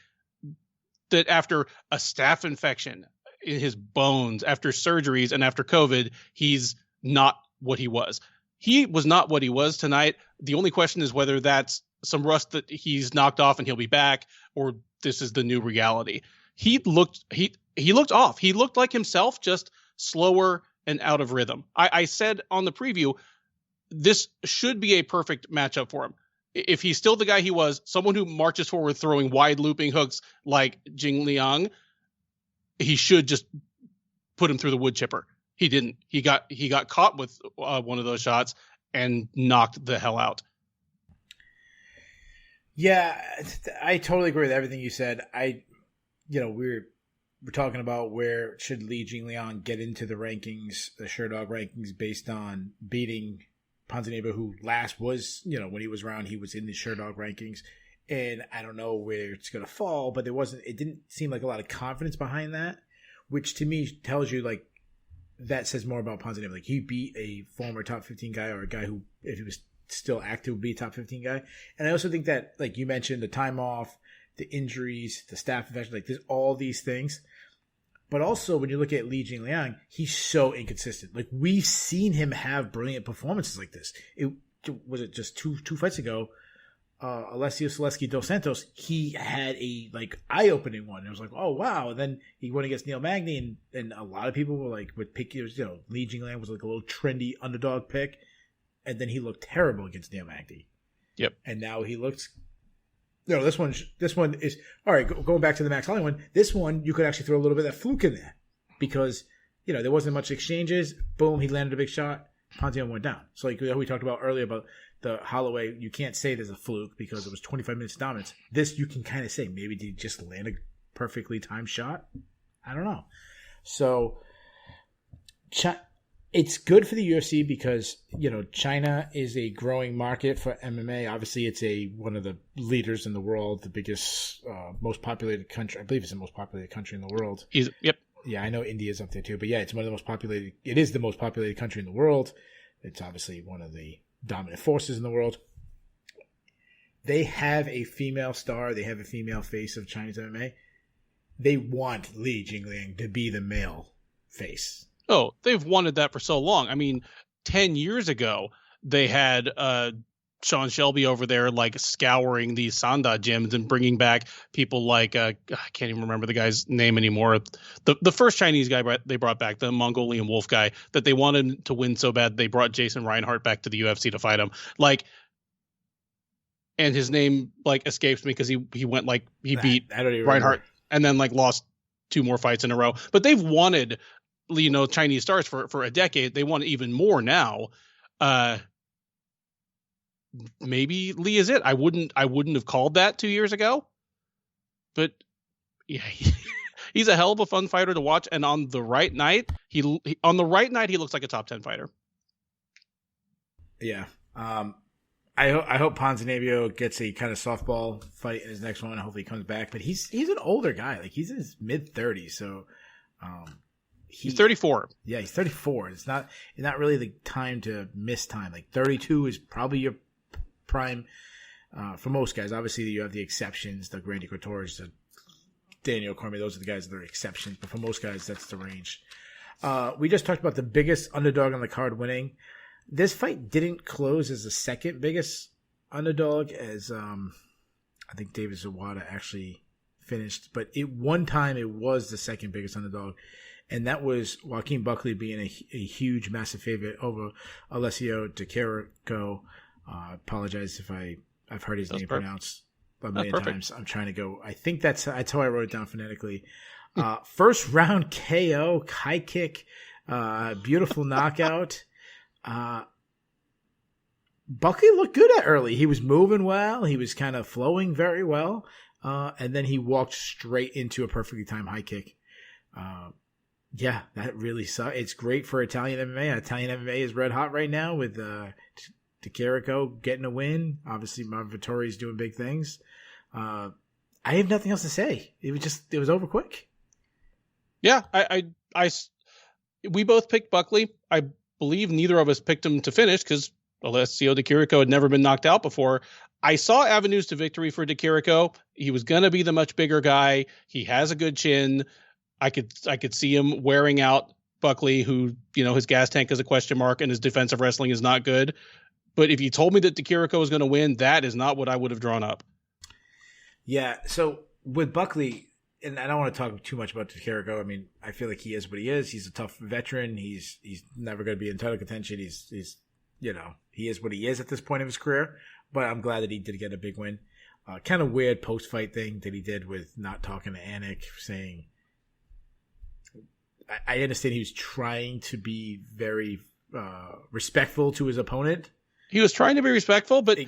S2: that after a staph infection in his bones, after surgeries, and after COVID, he's not what he was. He was not what he was tonight. The only question is whether that's some rust that he's knocked off and he'll be back, or this is the new reality. He looked off. He looked like himself, just slower and out of rhythm. I said on the preview, this should be a perfect matchup for him. If he's still the guy he was, someone who marches forward throwing wide looping hooks like Jing Liang, he should just put him through the wood chipper. He didn't. He got caught with one of those shots and knocked the hell out.
S1: Yeah, I totally agree with everything you said. We're talking about where should Li Jingliang get into the rankings, the Sherdog rankings, based on beating Ponzinibbio, who last was, when he was around, he was in the Sherdog rankings. And I don't know where it's going to fall, but it didn't seem like a lot of confidence behind that, which to me tells you like that says more about Ponzinibbio. Like he beat a former top 15 guy, or a guy who, if he was still active, would be a top 15 guy. And I also think that, like you mentioned, the time off, the injuries, the staph infection, like there's all these things. But also when you look at Li Jingliang, he's so inconsistent. Like we've seen him have brilliant performances like this. Was it just two fights ago? Alessio Selesky dos Santos, he had a like eye-opening one. It was like, oh wow! And then he went against Neil Magny, and a lot of people were like, would pick Li Jingliang was like a little trendy underdog pick, and then he looked terrible against Neil Magny.
S2: Yep.
S1: And now he looks. This one is all right. Going back to the Max Holloway one, this one you could actually throw a little bit of fluke in there because there wasn't much exchanges. Boom, he landed a big shot. Ponzinibbio went down. So like we talked about earlier about the Holloway, you can't say there's a fluke because it was 25 minutes dominance. This you can kind of say maybe did he just land a perfectly timed shot? I don't know. So it's good for the UFC because China is a growing market for MMA. Obviously, it's one of the leaders in the world, the biggest, most populated country. I believe it's the most populated country in the world.
S2: Yep.
S1: Yeah, I know India's up there too, but yeah, it's one of the most populated. It is the most populated country in the world. It's obviously one of the dominant forces in the world. They have a female star. They have a female face of Chinese MMA. They want Li Jingliang to be the male face.
S2: Oh, they've wanted that for so long. I mean, 10 years ago, they had Sean Shelby over there like scouring these Sanda gyms and bringing back people like I can't even remember the guy's name anymore. The first Chinese guy they brought back, the Mongolian Wolf guy that they wanted to win so bad they brought Jason Reinhart back to the UFC to fight him. Like, and his name like escapes me because he went like he beat Reinhart and then like lost 2 more fights in a row. But they've wanted Chinese stars for a decade. They want even more now. Maybe Lee is it. I wouldn't have called that 2 years ago, but yeah, he's a hell of a fun fighter to watch. And on the right night, he looks like a top 10 fighter.
S1: Yeah. I hope Ponzinibbio gets a kind of softball fight in his next one. Hopefully he comes back, but he's an older guy. Like he's in his mid-30s. So,
S2: he's 34.
S1: Yeah, he's 34. It's not really the time to miss time. Like 32 is probably your prime for most guys. Obviously, you have the exceptions, the Randy Couture's, the Daniel Cormier. Those are the guys that are exceptions. But for most guys, that's the range. We just talked about the biggest underdog on the card winning. This fight didn't close as the second biggest underdog, as I think David Zawada actually finished, but one time it was the second biggest underdog, and that was Joaquin Buckley being a huge, massive favorite over Alessio Di Chirico. Apologize if I've heard his name pronounced a million times. I'm trying to go. I think that's how I wrote it down phonetically. First round KO, high kick, beautiful knockout. Buckley looked good at early. He was moving well. He was kind of flowing very well. And then he walked straight into a perfectly timed high kick. Yeah, that really sucks. It's great for Italian MMA. Italian MMA is red hot right now with Di Chirico getting a win. Obviously, Marvin Vettori is doing big things. I have nothing else to say. It was over quick.
S2: Yeah, we both picked Buckley. I believe neither of us picked him to finish because Alessio Di Chirico had never been knocked out before. I saw avenues to victory for Di Chirico. He was going to be the much bigger guy. He has a good chin. I could see him wearing out Buckley, who, his gas tank is a question mark and his defensive wrestling is not good. But if you told me that Di Chirico was going to win, that is not what I would have drawn up.
S1: Yeah. So with Buckley, and I don't want to talk too much about Di Chirico. I mean, I feel like he is what he is. He's a tough veteran. He's never going to be in title contention. He's he is what he is at this point of his career. But I'm glad that he did get a big win. Kind of weird post-fight thing that he did with not talking to Anik, saying, I understand he was trying to be very respectful to his opponent.
S2: He was trying to be respectful, but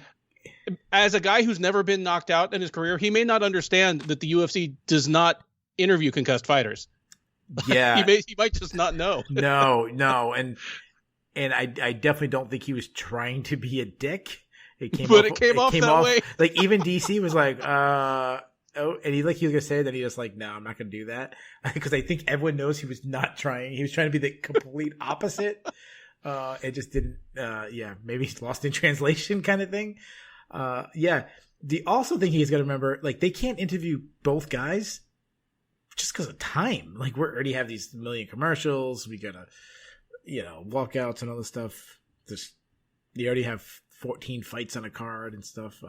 S2: as a guy who's never been knocked out in his career, he may not understand that the UFC does not interview concussed fighters.
S1: Yeah.
S2: he might just not know.
S1: No. And I definitely don't think he was trying to be a dick. It came off that way. Like, even DC was like, and he was gonna say that, he was like, no, I'm not gonna do that, because I think everyone knows he was not trying. He was trying to be the complete opposite. It just didn't. Maybe he's lost in translation, kind of thing. The also thing he's got to remember, like, they can't interview both guys just because of time. Like, we already have these million commercials. We gotta, walkouts and all this stuff. You already have 14 fights on a card and stuff.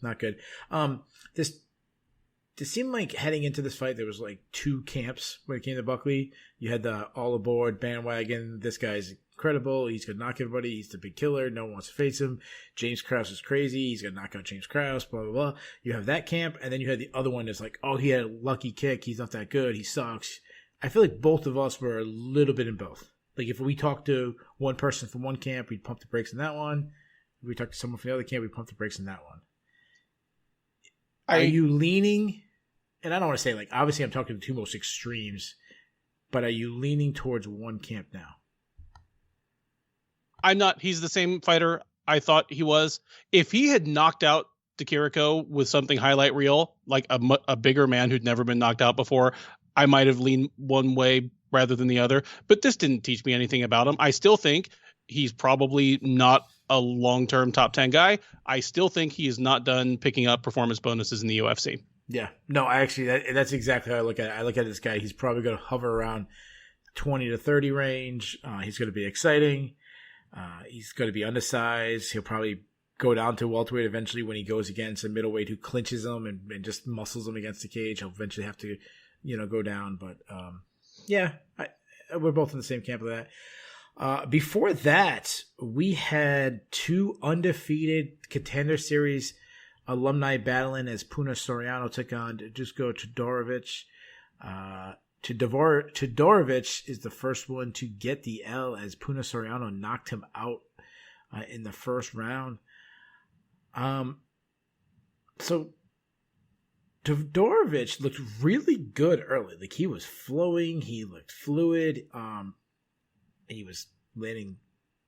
S1: Not good. It seemed like heading into this fight, there was like two camps when it came to Buckley. You had the all aboard bandwagon. This guy's incredible. He's going to knock everybody. He's the big killer. No one wants to face him. James Krause is crazy. He's going to knock out James Krause, blah, blah, blah. You have that camp. And then you had the other one that's like, oh, he had a lucky kick. He's not that good. He sucks. I feel like both of us were a little bit in both. Like, if we talked to one person from one camp, we'd pump the brakes in that one. If we talked to someone from the other camp, we'd pump the brakes in that one. Are you leaning... And I don't want to say, like, obviously I'm talking to the two most extremes, but are you leaning towards one camp now?
S2: I'm not. He's the same fighter I thought he was. If he had knocked out Di Chirico with something highlight reel, like a bigger man who'd never been knocked out before, I might have leaned one way rather than the other. But this didn't teach me anything about him. I still think he's probably not a long-term top 10 guy. I still think he is not done picking up performance bonuses in the UFC.
S1: Yeah, no, that's exactly how I look at it. I look at this guy. He's probably going to hover around 20 to 30 range. He's going to be exciting. He's going to be undersized. He'll probably go down to welterweight eventually when he goes against a middleweight who clinches him and just muscles him against the cage. He'll eventually have to, go down. But we're both in the same camp of that. Before that, we had two undefeated Contender Series alumni battling as Puna Soriano took on Dusko Todorovic. Todorovic is the first one to get the L as Puna Soriano knocked him out in the first round. So Todorovic looked really good early. Like, he was flowing, he looked fluid. He was landing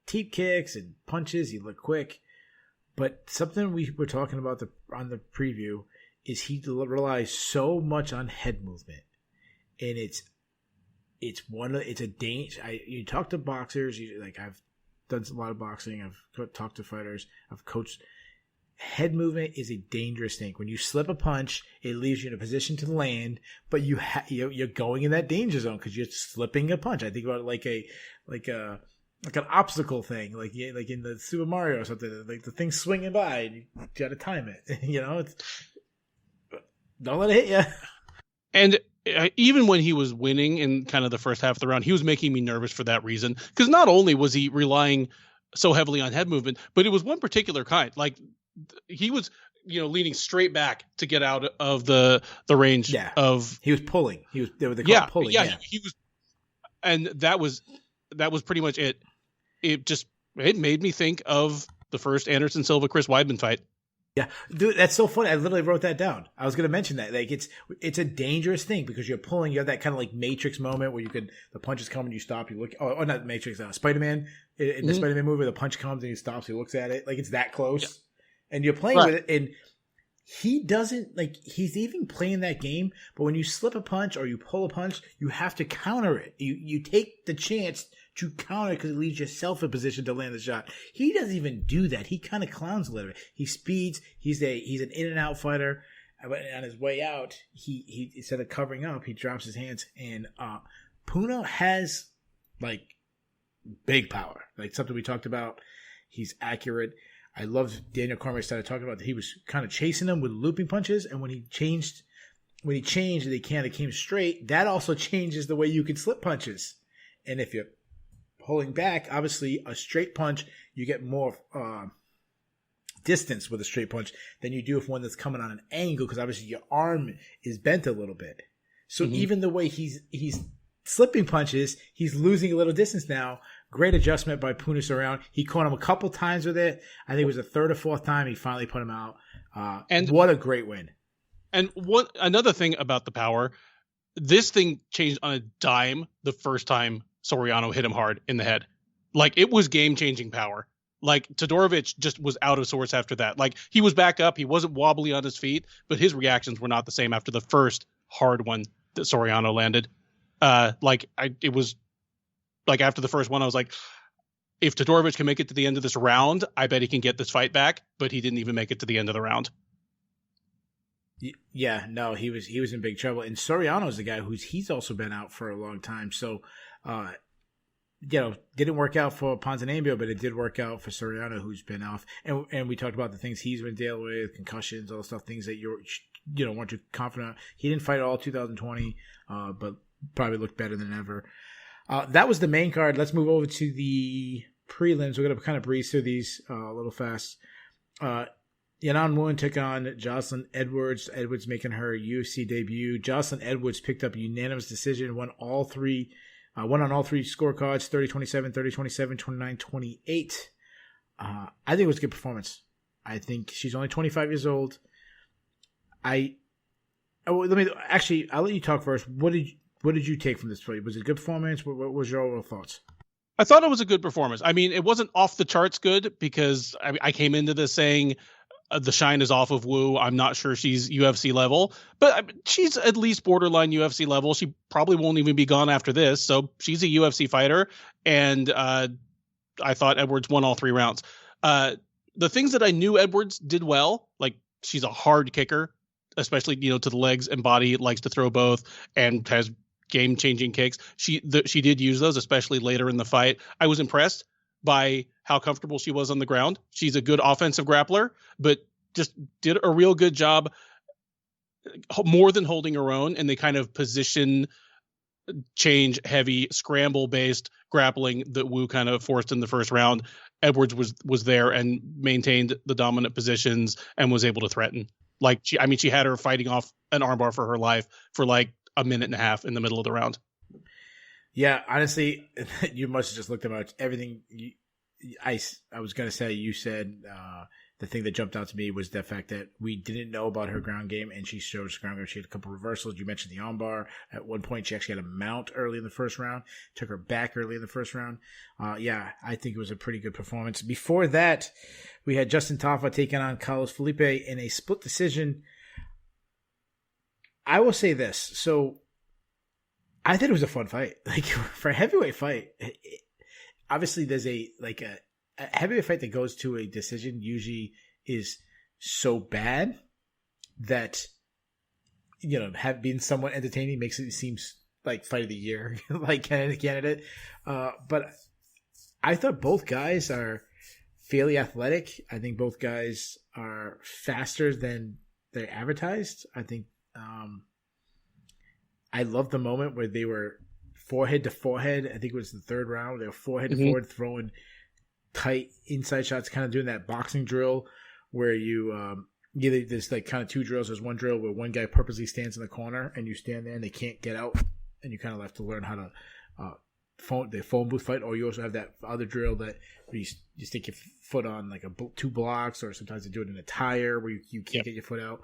S1: teep kicks and punches. He looked quick. But something we were talking about on the preview is he relies so much on head movement, and it's a danger. You talk to boxers, I've done a lot of boxing. I've talked to fighters. I've coached. Head movement is a dangerous thing. When you slip a punch, it leaves you in a position to land, but you're going in that danger zone because you're slipping a punch. I think about it like an obstacle thing, like in the Super Mario or something, like the thing swinging by and you got to time it. Don't let it hit you.
S2: And even when he was winning in kind of the first half of the round, he was making me nervous for that reason. Because not only was he relying so heavily on head movement, but it was one particular kind. Like he was, leaning straight back to get out of the range of.
S1: He was pulling. They were pulling.
S2: Yeah. He was, and that was pretty much it. It made me think of the first Anderson Silva Chris Weidman fight.
S1: Yeah, dude, that's so funny. I literally wrote that down. I was going to mention that. Like, it's a dangerous thing because you're pulling. You have that kind of like Matrix moment where the punches come and you stop. You look. Oh, not Matrix. Spider-Man in the Spider-Man movie, the punch comes and he stops. He looks at it like it's that close, and you're playing with it. And he doesn't like. He's even playing that game. But when you slip a punch or you pull a punch, you have to counter it. You take the chance to counter because it leaves yourself in position to land the shot. He doesn't even do that. He kind of clowns a little bit. He speeds. He's an in and out fighter. But on his way out, he instead of covering up, he drops his hands. And Puna has like big power, like something we talked about. He's accurate. I love Daniel Cormier started talking about that he was kind of chasing him with looping punches, and when he changed, it came straight. That also changes the way you can slip punches. And if you're pulling back, obviously a straight punch, you get more distance with a straight punch than you do with one that's coming on an angle, because obviously your arm is bent a little bit. So even the way he's slipping punches, he's losing a little distance now. Great adjustment by Puna Soriano. He caught him a couple times with it. I think it was the third or fourth time he finally put him out. And what a great win.
S2: And another thing about the power, this thing changed on a dime the first time Soriano hit him hard in the head. Like, it was game-changing power. Like, Todorovic just was out of sorts after that. Like, he was back up. He wasn't wobbly on his feet, but his reactions were not the same after the first hard one that Soriano landed. It was like after the first one, I was like, if Todorovic can make it to the end of this round, I bet he can get this fight back, but he didn't even make it to the end of the round.
S1: Yeah, no, he was in big trouble. And Soriano's the guy he's also been out for a long time. So, didn't work out for Ponzinibbio, but it did work out for Soriano, who's been off. And we talked about the things he's been dealing with, concussions, all the stuff, things that weren't too confident. He didn't fight all 2020, but probably looked better than ever. That was the main card. Let's move over to the prelims. We're going to kind of breeze through these a little fast. Yanan Moon took on Jocelyn Edwards. Edwards making her UFC debut. Jocelyn Edwards picked up a unanimous decision, won on all three scorecards, 30-27, 30-27, 29-28. I think it was a good performance. I think she's only 25 years old. I'll let you talk first. What did you take from this fight? Was it a good performance? What was your overall thoughts?
S2: I thought it was a good performance. I mean, it wasn't off the charts good because I came into this saying the shine is off of Wu. I'm not sure she's UFC level, but she's at least borderline UFC level. She probably won't even be gone after this. So she's a UFC fighter. And I thought Edwards won all three rounds. The things that I knew Edwards did well, like she's a hard kicker, especially, to the legs and body, likes to throw both and has game-changing kicks. She did use those, especially later in the fight. I was impressed by how comfortable she was on the ground. She's a good offensive grappler, but just did a real good job more than holding her own. And they kind of position change heavy scramble based grappling that Wu kind of forced in the first round. Edwards was there and maintained the dominant positions and was able to threaten. Like she had her fighting off an armbar for her life for like a minute and a half in the middle of the round.
S1: Yeah, honestly, you must have just looked about everything. I was going to say, you said the thing that jumped out to me was the fact that we didn't know about her ground game, and she showed us ground game. She had a couple reversals. You mentioned the armbar. At one point, she actually had a mount early in the first round. Took her back early in the first round. I think it was a pretty good performance. Before that, we had Justin Tafa taking on Carlos Felipe in a split decision. I will say this. So I thought it was a fun fight. Like, for a heavyweight fight, obviously there's a heavyweight fight that goes to a decision usually is so bad that, have been somewhat entertaining makes it seem like fight of the year, like candidate. But I thought both guys are fairly athletic. I think both guys are faster than they're advertised. I think I love the moment where they were forehead to forehead. I think it was the third round. They were forehead to forehead, throwing tight inside shots, kind of doing that boxing drill where you there's like kind of two drills. There's one drill where one guy purposely stands in the corner and you stand there and they can't get out, and you kind of have to learn how to phone booth fight. Or you also have that other drill that where you stick your foot on like two blocks, or sometimes they do it in a tire where you can't get your foot out.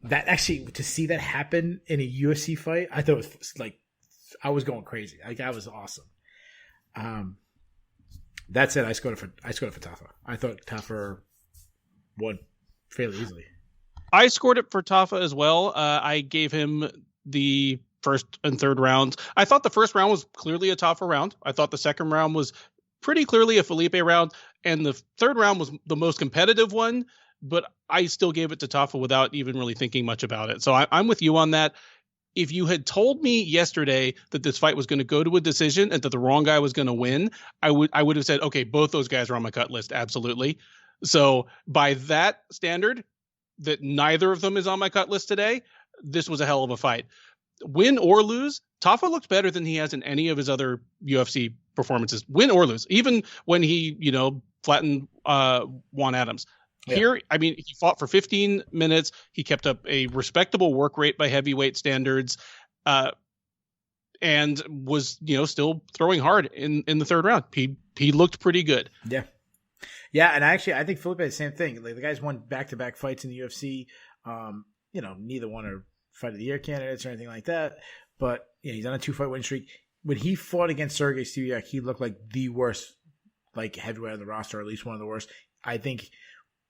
S1: That actually, to see that happen in a UFC fight, I thought it was like, I was going crazy. Like, that was awesome. That said, I scored it for Tafa. I thought Tafa won fairly easily.
S2: I scored it for Tafa as well. I gave him the first and third rounds. I thought the first round was clearly a Tafa round. I thought the second round was pretty clearly a Felipe round, and the third round was the most competitive one, but I still gave it to Tafa without even really thinking much about it. So I'm with you on that. If you had told me yesterday that this fight was going to go to a decision and that the wrong guy was going to win, I would have said, okay, both those guys are on my cut list. Absolutely. So by that standard, that neither of them is on my cut list today, this was a hell of a fight. Win or lose, Tafa looks better than he has in any of his other UFC performances. Win or lose, even when he, flattened Juan Adams. Yeah. Here, I mean, he fought for 15 minutes. He kept up a respectable work rate by heavyweight standards, and was, still throwing hard in the third round. He looked pretty good.
S1: Yeah. Yeah, and actually, I think Felipe the same thing. Like, the guys won back-to-back fights in the UFC. Neither one are fight of the year candidates or anything like that. But he's on a 2-fight win streak. When he fought against Sergey Stevyak, he looked like the worst, like, heavyweight on the roster, or at least one of the worst. I think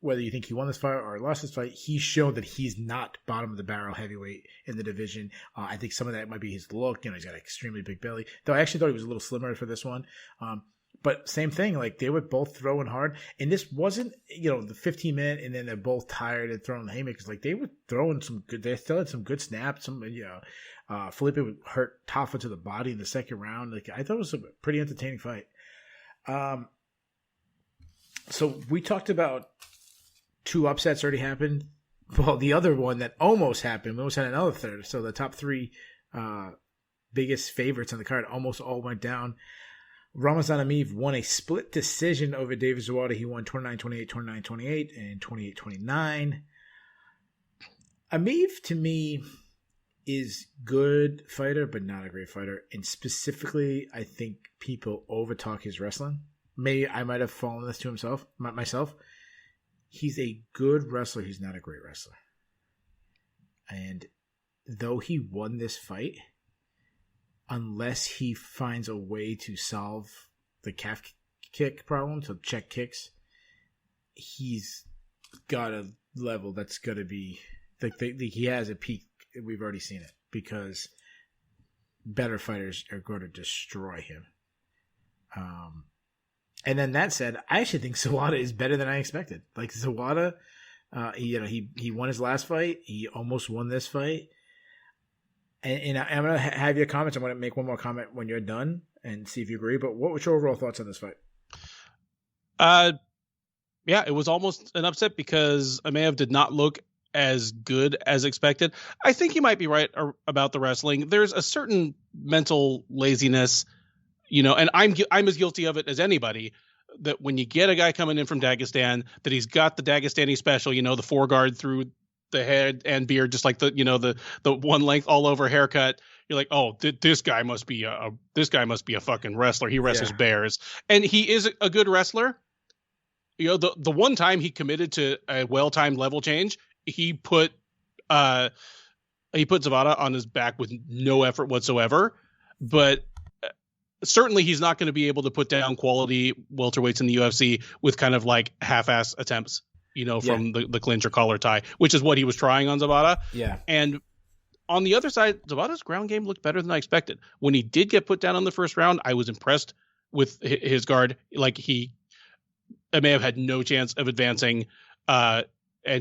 S1: whether you think he won this fight or lost this fight, he showed that he's not bottom of the barrel heavyweight in the division. I think some of that might be his look. He's got an extremely big belly. Though I actually thought he was a little slimmer for this one. But same thing, like, they were both throwing hard. And this wasn't, the 15-minute and then they're both tired and throwing the haymakers. Like, they were throwing some good, they still had some good snaps. Felipe would hurt Tafa to the body in the second round. Like, I thought it was a pretty entertaining fight. So we talked about 2 upsets already happened. Well, the other one that almost happened, we almost had another third. So the top 3 biggest favorites on the card almost all went down. Ramazan Emeev won a split decision over David Zawada. He won 29-28, 29-28, and 28-29. Emeev, to me, is good fighter, but not a great fighter. And specifically, I think people overtalk his wrestling. Maybe I might have fallen this to myself. He's a good wrestler. He's not a great wrestler. And though he won this fight, unless he finds a way to solve the calf kick problem, to check kicks, he's got a level that's going to be like he has a peak. We've already seen it, because better fighters are going to destroy him. And then that said, I actually think Zawada is better than I expected. Like, Zawada, he won his last fight. He almost won this fight. And I'm going to have your comments. I'm going to make one more comment when you're done and see if you agree. But what was your overall thoughts on this fight?
S2: Yeah, it was almost an upset because Emeev did not look as good as expected. I think you might be right about the wrestling. There's a certain mental laziness, and I'm as guilty of it as anybody, that when you get a guy coming in from Dagestan, that he's got the Dagestani special, the foreguard through the head and beard, just like the one length all over haircut. You're like, oh, this guy must be a fucking wrestler. He wrestles bears, and he is a good wrestler. The one time he committed to a well-timed level change, he put Zawada on his back with no effort whatsoever. But certainly he's not going to be able to put down quality welterweights in the UFC with kind of like half-ass attempts. From the clinch or collar tie, which is what he was trying on Zawada. Yeah. And on the other side, Zawada's ground game looked better than I expected. When he did get put down in the first round, I was impressed with his guard. Like, I may have had no chance of advancing. And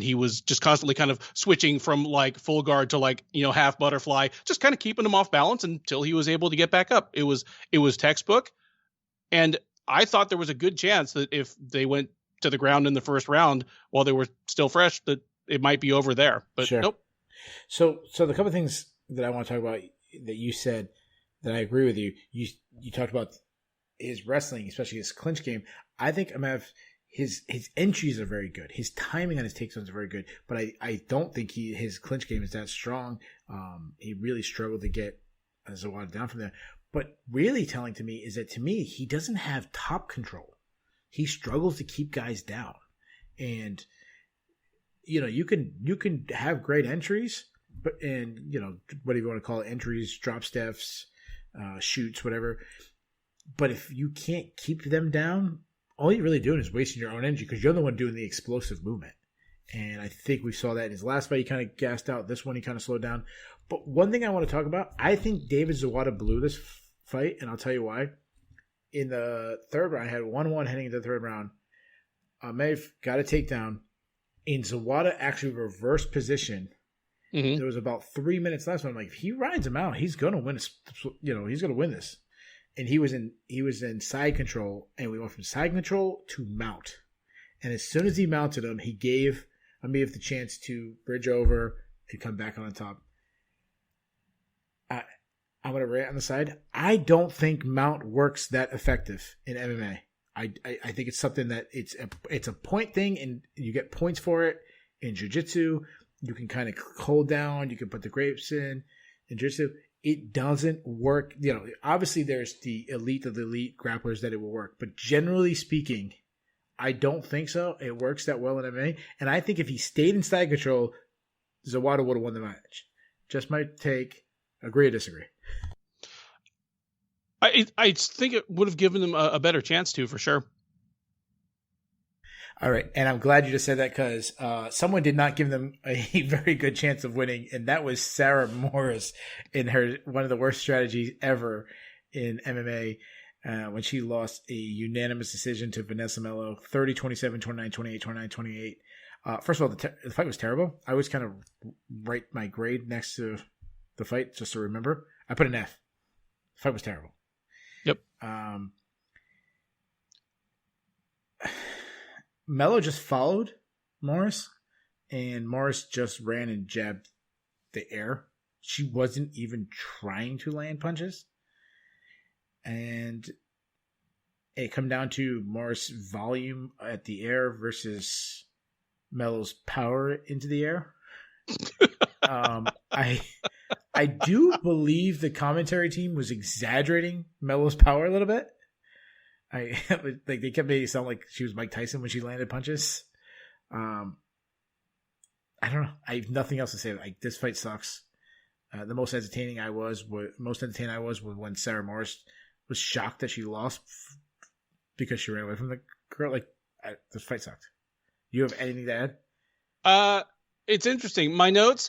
S2: he was just constantly kind of switching from like full guard to like, half butterfly, just kind of keeping him off balance until he was able to get back up. It was textbook. And I thought there was a good chance that if they went to the ground in the first round while they were still fresh, that it might be over there, but Nope.
S1: So the couple of things that I want to talk about that you said that I agree with you. You talked about his wrestling, especially his clinch game. I think Amev, his entries are very good. His timing on his takedowns are very good, but I don't think his clinch game is that strong. He really struggled to get Zawada down from there. But really telling to me is that, to me, he doesn't have top control. He struggles to keep guys down. And, you can have great entries, and whatever you want to call it, entries, drop steps, shoots, whatever. But if you can't keep them down, all you're really doing is wasting your own energy, because you're the one doing the explosive movement. And I think we saw that in his last fight. He kind of gassed out. This one, he kind of slowed down. But one thing I want to talk about, I think David Zawada blew this fight, and I'll tell you why. In the third round, I had 1-1 heading into the third round. Maeve got a takedown. In Zawada actually reversed position. Mm-hmm. There was about 3 minutes left. So I'm like, if he rides him out, he's gonna win. He's gonna win this. And he was in side control, and we went from side control to mount. And as soon as he mounted him, he gave Ameev the chance to bridge over and come back on top. I'm going to rant on the side. I don't think mount works that effective in MMA. I think it's something that it's a point thing, and you get points for it. In jiu-jitsu, you can kind of hold down. You can put the grapes in jiu-jitsu. It doesn't work. Obviously there's the elite of the elite grapplers that it will work. But generally speaking, I don't think so. It works that well in MMA. And I think if he stayed in side control, Zawada would have won the match. Just my take. Agree or disagree?
S2: I think it would have given him a better chance to, for sure.
S1: All right. And I'm glad you just said that, because someone did not give them a very good chance of winning, and that was Sarah Morris in her one of the worst strategies ever in MMA when she lost a unanimous decision to Vanessa Mello, 30-27, 29-28, 29-28. First of all, the fight was terrible. I always kind of write my grade next to the fight just to remember. I put an F. The fight was terrible.
S2: Yep.
S1: Mello just followed Morris, and Morris just ran and jabbed the air. She wasn't even trying to land punches. And it come down to Morris' volume at the air versus Mello's power into the air. I do believe the commentary team was exaggerating Mello's power a little bit. They kept making it sound like she was Mike Tyson when she landed punches. I don't know. I have nothing else to say. Like, this fight sucks. The most entertaining I was when Sarah Morris was shocked that she lost because she ran away from the girl. This fight sucked. Do you have anything to add?
S2: It's interesting. My notes,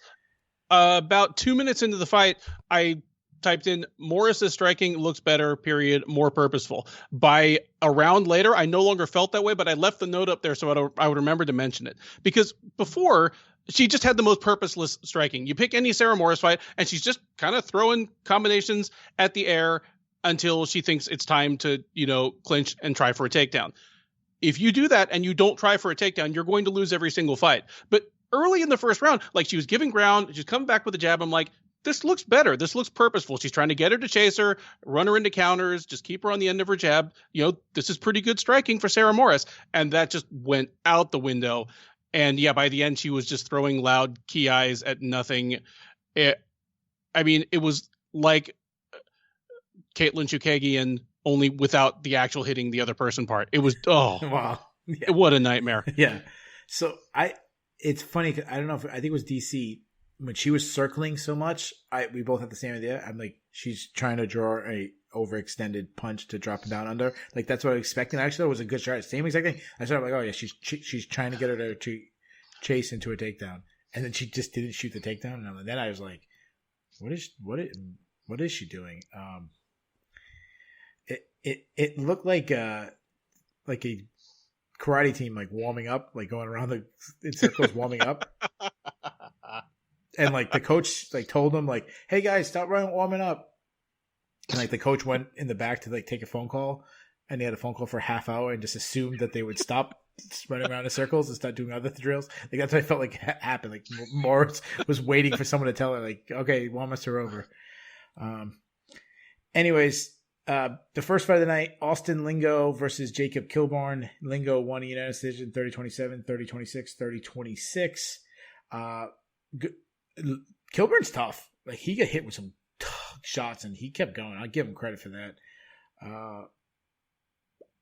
S2: about 2 minutes into the fight, I typed in Morris's striking looks better, period, more purposeful. By a round later, I no longer felt that way, but I left the note up there so I would remember to mention it. Because before, she just had the most purposeless striking. You pick any Sarah Morris fight, and she's just kind of throwing combinations at the air until she thinks it's time to, clinch and try for a takedown. If you do that and you don't try for a takedown, you're going to lose every single fight. But early in the first round, she was giving ground, she's coming back with a jab. I'm like, this looks better. This looks purposeful. She's trying to get her to chase her, run her into counters, just keep her on the end of her jab. This is pretty good striking for Sarah Morris. And that just went out the window. And yeah, by the end, she was just throwing loud key eyes at nothing. It was like Caitlin Chukagian, only without the actual hitting the other person part. It was,
S1: wow. Yeah.
S2: What a nightmare.
S1: Yeah. So it's funny, 'cause I don't know I think it was DC. When she was circling so much, we both had the same idea. I'm like, she's trying to draw a overextended punch to drop it down under. That's what I was expecting. Actually, it was a good shot. Same exact thing. I started like, oh yeah, she's trying to get her to chase into a takedown, and then she just didn't shoot the takedown. And then I was like, what is she doing? It looked like a karate team warming up, going around in circles warming up. And the coach told them hey guys, stop warming up. And the coach went in the back to take a phone call, and they had a phone call for a half hour and just assumed that they would stop Just running around in circles and start doing other drills. Like that's what I felt like happened. Like Morris was waiting for someone to tell her, like, okay, one must are over. Anyways, the first fight of the night, Austin Lingo versus Jacob Kilburn. Lingo won a unanimous decision 30-27, 30-26, 30-26. Kilburn's tough. Like he got hit with some tough shots and he kept going. I'll give him credit for that.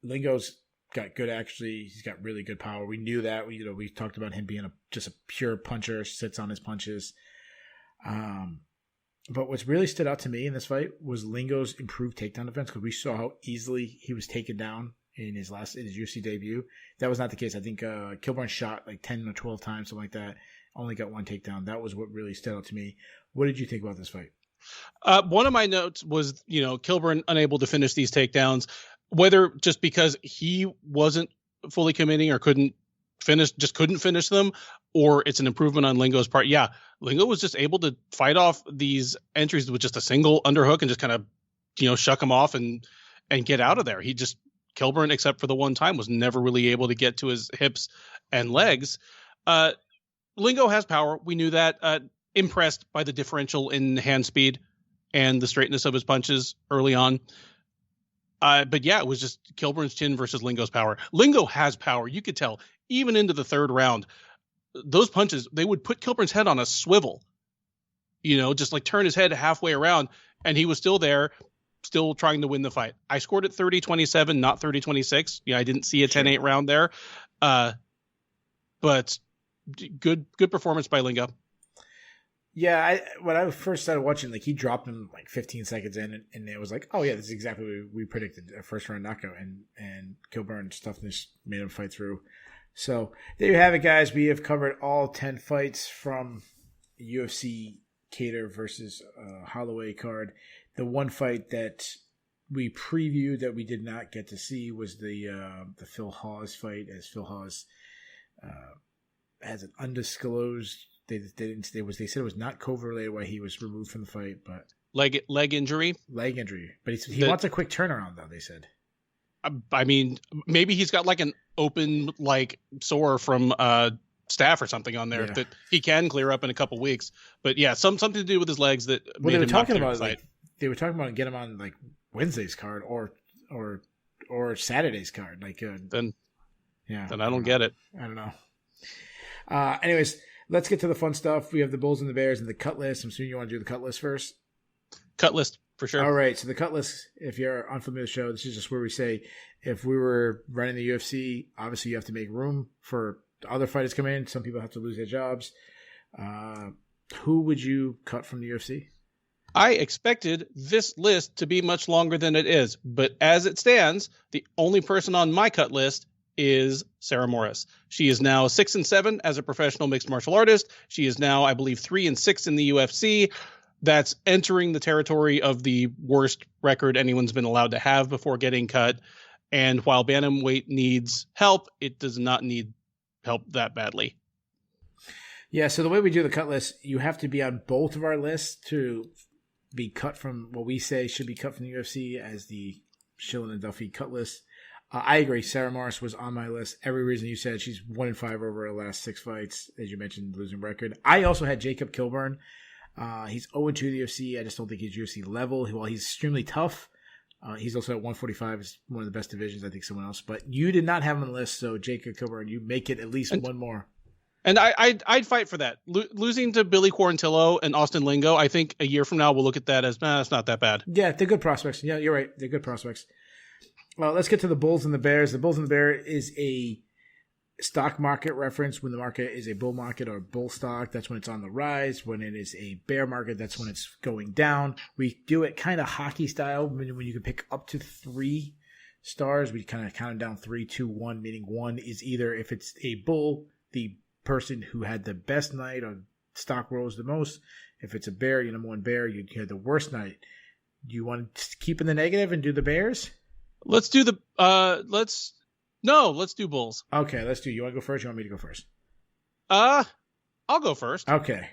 S1: Lingo's got good, actually. He's got really good power. We knew that. We talked about him being just a pure puncher, sits on his punches. But what's really stood out to me in this fight was Lingo's improved takedown defense, because we saw how easily he was taken down in his UFC debut. That was not the case. I think Kilburn shot like 10 or 12 times, something like that. Only got one takedown. That was what really stood out to me. What did you think about this fight?
S2: One of my notes was, Kilburn unable to finish these takedowns, whether just because he wasn't fully committing or couldn't finish them, or it's an improvement on Lingo's part. Yeah, Lingo was just able to fight off these entries with just a single underhook and just kind of, shuck him off and get out of there. Kilburn, except for the one time, was never really able to get to his hips and legs. Lingo has power. We knew that. Impressed by the differential in hand speed and the straightness of his punches early on. But yeah, it was just Kilburn's chin versus Lingo's power. Lingo has power. You could tell even into the third round, those punches, they would put Kilburn's head on a swivel, just like turn his head halfway around. And he was still there, still trying to win the fight. I scored it 30-27, not 30-26. I didn't see a 10-8 round there. But good performance by Lingo.
S1: Yeah, when I first started watching, like he dropped him like 15 seconds in, and it was like, oh yeah, this is exactly what we predicted, a first round knockout, and Kilburn stuff just made him fight through. So there you have it, guys. We have covered all 10 fights from UFC Kattar versus Holloway card. The one fight that we previewed that we did not get to see was the Phil Hawes fight, as Phil Hawes has an undisclosed. They said it was not COVID related why he was removed from the fight, but
S2: leg injury.
S1: Leg injury, but he wants a quick turnaround though. They said.
S2: I mean, maybe he's got like an open sore from staph or something on there that he can clear up in a couple weeks. But yeah, something to do with his legs that.
S1: Well, they were talking about they were talking about getting him on Wednesday's card or Saturday's card.
S2: Then I don't get it.
S1: I don't know. Anyways. Let's get to the fun stuff. We have the Bulls and the Bears and the cut list. I'm assuming you want to do the cut list first?
S2: Cut list, for sure.
S1: All right. So the cut list, if you're unfamiliar with the show, this is just where we say, if we were running the UFC, obviously you have to make room for other fighters come in. Some people have to lose their jobs. Who would you cut from the UFC?
S2: I expected this list to be much longer than it is. But as it stands, the only person on my cut list is Sarah Morris. She is now 6-7 as a professional mixed martial artist. She is now, I believe, 3-6 in the UFC. That's entering the territory of the worst record anyone's been allowed to have before getting cut. And while bantamweight needs help, it does not need help that badly.
S1: Yeah, so the way we do the cut list, you have to be on both of our lists to be cut from what we say should be cut from the UFC as the Shillan and Duffy cut list. I agree. Sarah Morris was on my list. Every reason you said. She's 1-5 over her last 6 fights, as you mentioned, losing record. I also had Jacob Kilburn. He's 0-2 in the UFC. I just don't think he's UFC level. While he's extremely tough, he's also at 145. Is one of the best divisions. I think someone else. But you did not have him on the list, so Jacob Kilburn, you make it at least one more.
S2: And I'd fight for that. Losing to Billy Quarantillo and Austin Lingo, I think a year from now we'll look at that as, it's not that bad.
S1: Yeah, they're good prospects. Yeah, you're right. They're good prospects. Well, let's get to the Bulls and the Bears. The Bulls and the Bears is a stock market reference. When the market is a bull market or bull stock, that's when it's on the rise. When it is a bear market, that's when it's going down. We do it kind of hockey style when you can pick up to 3 stars. We kind of count them down 3, 2, 1, meaning 1 is either, if it's a bull, the person who had the best night or stock rose the most. If it's a bear, your number one bear, you had the worst night. Do you want to keep in the negative and do the Bears?
S2: Let's do let's do Bulls.
S1: Okay, let's do. You want to go first? You want me to go first?
S2: I'll go first.
S1: Okay.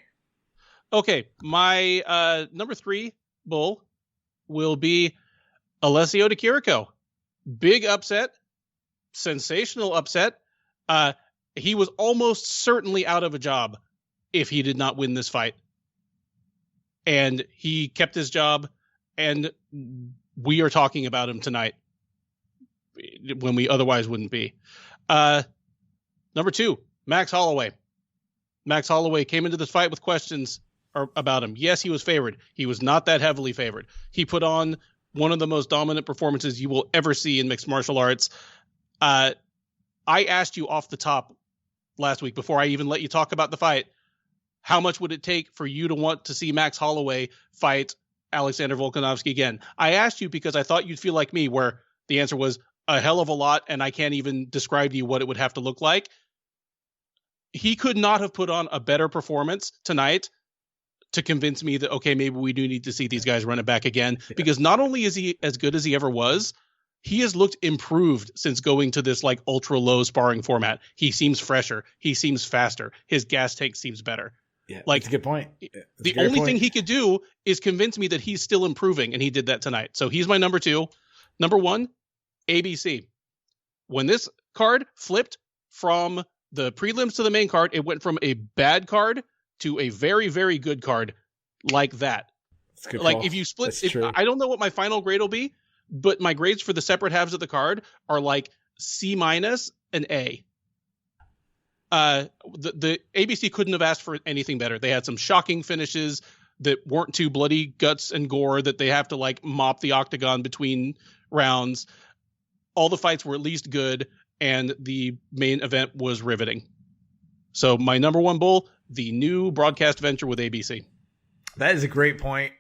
S2: My number 3 Bull will be Alessio Di Chirico. Big upset, sensational upset. He was almost certainly out of a job if he did not win this fight. And he kept his job, and we are talking about him tonight when we otherwise wouldn't be. Number 2, Max Holloway. Max Holloway came into this fight with questions about him. Yes, he was favored. He was not that heavily favored. He put on one of the most dominant performances you will ever see in mixed martial arts. I asked you off the top last week, before I even let you talk about the fight, how much would it take for you to want to see Max Holloway fight Alexander Volkanovski again? I asked you because I thought you'd feel like me, where the answer was a hell of a lot, and I can't even describe to you what it would have to look like. He could not have put on a better performance tonight to convince me that, okay, maybe we do need to see these guys run it back again. Yeah. Because not only is he as good as he ever was, he has looked improved since going to this like ultra low sparring format. He seems fresher. He seems faster. His gas tank seems better.
S1: Yeah, like, that's a good point.
S2: The only thing he could do is convince me that he's still improving, and he did that tonight. So he's my number 2. Number 1, ABC. When this card flipped from the prelims to the main card, it went from a bad card to a very, very good card like that. Like call. If you split, I don't know what my final grade will be, but my grades for the separate halves of the card are like C- and A. The ABC couldn't have asked for anything better. They had some shocking finishes that weren't too bloody guts and gore that they have to like mop the octagon between rounds. All the fights were at least good, and the main event was riveting. So my number 1 bull, the new broadcast venture with ABC.
S1: That is a great point.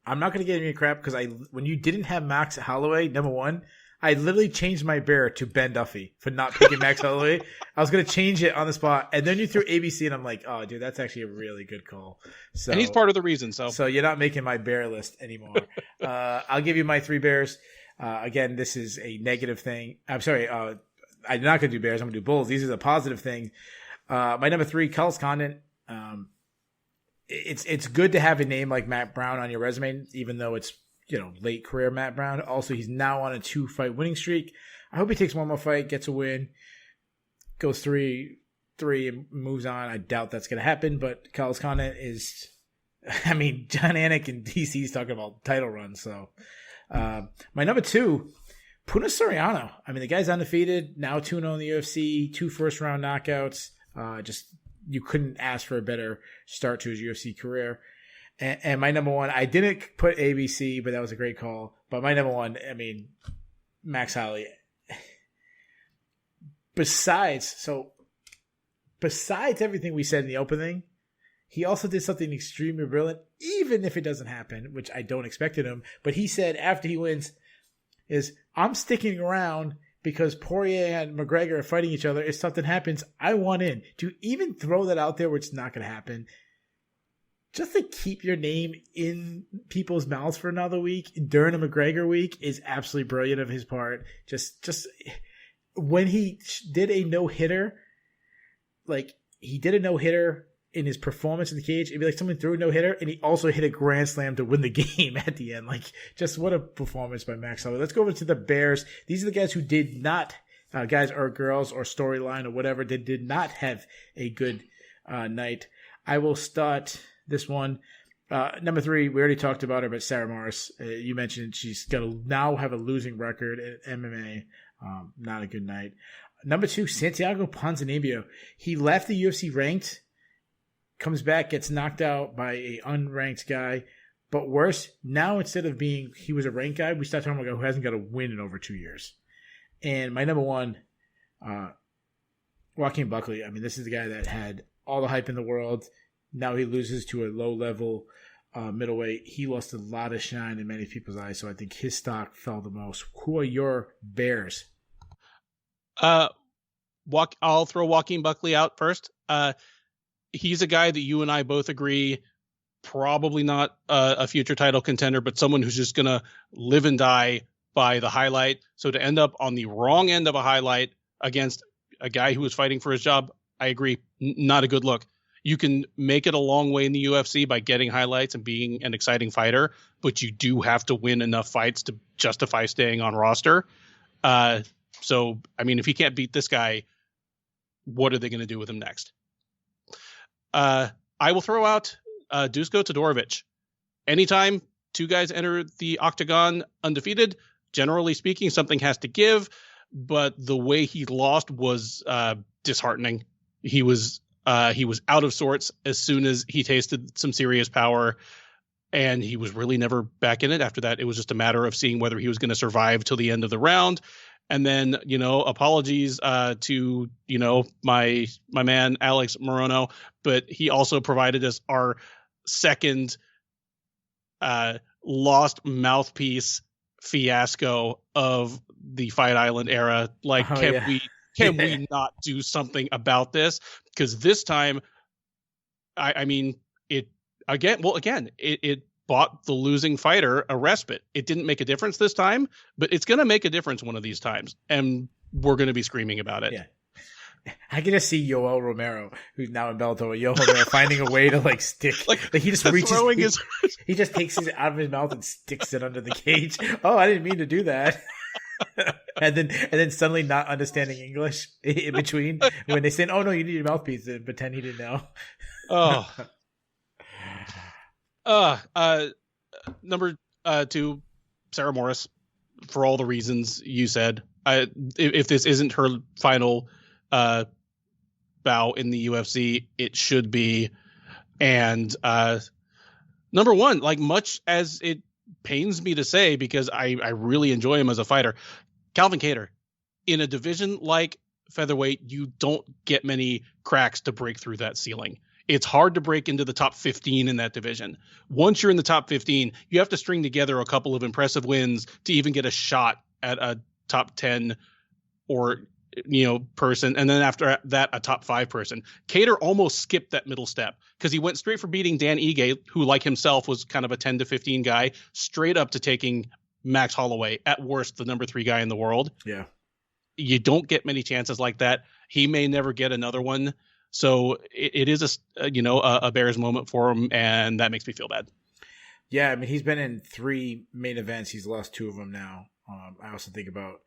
S1: I'm not going to give you crap because when you didn't have Max Holloway, number 1, I literally changed my bear to Ben Duffy for not picking Max Holloway. I was going to change it on the spot, and then you threw ABC, and I'm like, oh, dude, that's actually a really good call. So,
S2: and he's part of the reason. So
S1: you're not making my bear list anymore. I'll give you my 3 bears. Again, this is a negative thing. I'm sorry. I'm not going to do bears. I'm going to do bulls. These are the positive thing. My number 3, Carlos Condit. It's good to have a name like Matt Brown on your resume, even though it's, late career Matt Brown. Also, he's now on a 2-fight winning streak. I hope he takes one more fight, gets a win, goes 3-3 and moves on. I doubt that's going to happen, but Carlos Condit is, John Anik and DC's talking about title runs. So, my number 2, Puna Soriano. The guy's undefeated, now 2-0 in the UFC, 2 first-round knockouts. You couldn't ask for a better start to his UFC career. And my number 1, I didn't put ABC, but that was a great call. But my number 1, Max Holloway. Besides everything we said in the opening, he also did something extremely brilliant, even if it doesn't happen, which I don't expect of him. But he said after he wins, I'm sticking around because Poirier and McGregor are fighting each other. If something happens, I want in. To even throw that out there where it's not going to happen, just to keep your name in people's mouths for another week during a McGregor week is absolutely brilliant of his part. Just when he did a no-hitter, like he did a no-hitter in his performance in the cage, it'd be like someone threw a no-hitter and he also hit a grand slam to win the game at the end. Like, just what a performance by Max Holloway. Let's go over to the Bears. These are the guys who did not, guys or girls or storyline or whatever, they did not have a good night. I will start this one. Number 3, we already talked about her, but Sarah Morris, you mentioned she's going to now have a losing record at MMA. Not a good night. Number 2, Santiago Ponzinibbio. He left the UFC ranked, comes back, gets knocked out by a unranked guy. But worse, now instead of being he was a ranked guy, we start talking about a guy who hasn't got a win in over 2 years. And my number 1, Joaquin Buckley. This is the guy that had all the hype in the world. Now he loses to a low-level middleweight. He lost a lot of shine in many people's eyes, so I think his stock fell the most. Who are your Bears?
S2: I'll throw Joaquin Buckley out first. He's a guy that you and I both agree probably not a future title contender, but someone who's just going to live and die by the highlight. So to end up on the wrong end of a highlight against a guy who was fighting for his job, I agree, not a good look. You can make it a long way in the UFC by getting highlights and being an exciting fighter, but you do have to win enough fights to justify staying on roster. So, if he can't beat this guy, what are they going to do with him next? I will throw out Dusko Todorovic. Anytime two guys enter the octagon undefeated, generally speaking, something has to give. But the way he lost was disheartening. He was out of sorts as soon as he tasted some serious power, and he was really never back in it after that. It was just a matter of seeing whether he was going to survive till the end of the round. And then, apologies to, my man, Alex Morono, but he also provided us our second lost mouthpiece fiasco of the Fight Island era. Like, can we not do something about this? Because this time, it bought the losing fighter a respite. It didn't make a difference this time, but it's going to make a difference one of these times, and we're going to be screaming about it.
S1: Yeah. I can just see Yoel Romero, who's now in Bellator, Yoel Romero finding a way to stick. He just reaches, he just takes it out of his mouth and sticks it under the cage. Oh, I didn't mean to do that. and then suddenly not understanding English in between when they say, "Oh no, you need your mouthpiece," and pretend he didn't know.
S2: Number 2, Sarah Morris, for all the reasons you said. If this isn't her final bow in the UFC, it should be. And number 1, much as it pains me to say, because I really enjoy him as a fighter, Calvin Kattar. In a division like featherweight, you don't get many cracks to break through that ceiling. It's hard to break into the top 15 in that division. Once you're in the top 15, you have to string together a couple of impressive wins to even get a shot at a top 10 or person, and then after that a top 5 person. Kattar almost skipped that middle step because he went straight from beating Dan Ige, who like himself was kind of a 10 to 15 guy, straight up to taking Max Holloway, at worst the number 3 guy in the world.
S1: Yeah.
S2: You don't get many chances like that. He may never get another one. So it is a Bears moment for him, and that makes me feel bad.
S1: Yeah, he's been in 3 main events. He's lost 2 of them now. I also think about,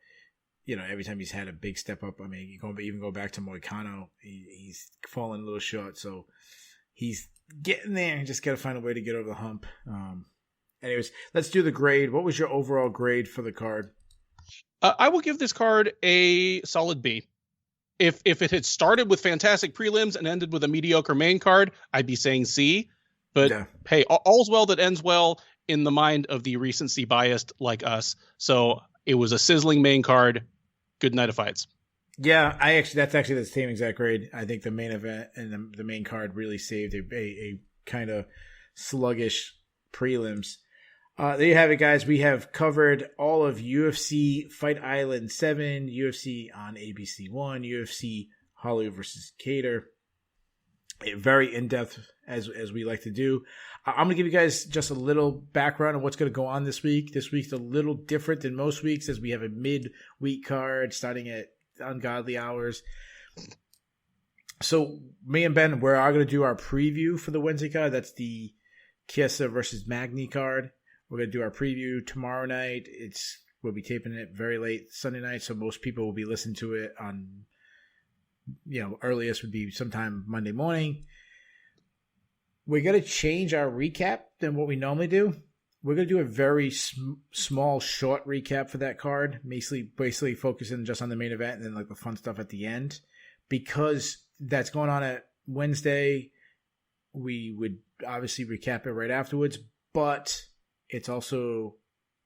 S1: every time he's had a big step up. You go back to Moicano, he's fallen a little short. So he's getting there. Just got to find a way to get over the hump. Anyways, let's do the grade. What was your overall grade for the card?
S2: I will give this card a solid B. If it had started with fantastic prelims and ended with a mediocre main card, I'd be saying C. But hey, all's well that ends well in the mind of the recency biased like us. So it was a sizzling main card. Good night of fights.
S1: Yeah, that's actually the same exact grade. I think the main event and the main card really saved a kind of sluggish prelims. There you have it, guys. We have covered all of UFC Fight Island 7, UFC on ABC 1, UFC Holloway versus Kattar. Very in-depth, as we like to do. I'm going to give you guys just a little background on what's going to go on this week. This week's a little different than most weeks, as we have a mid-week card starting at ungodly hours. So me and Ben, we're going to do our preview for the Wednesday card. That's the Chiesa versus Magny card. We're going to do our preview tomorrow night. We'll be taping it very late Sunday night, so most people will be listening to it on, earliest would be sometime Monday morning. We're going to change our recap than what we normally do. We're going to do a very small, short recap for that card, basically focusing just on the main event and then the fun stuff at the end. Because that's going on at Wednesday, we would obviously recap it right afterwards, but it's also,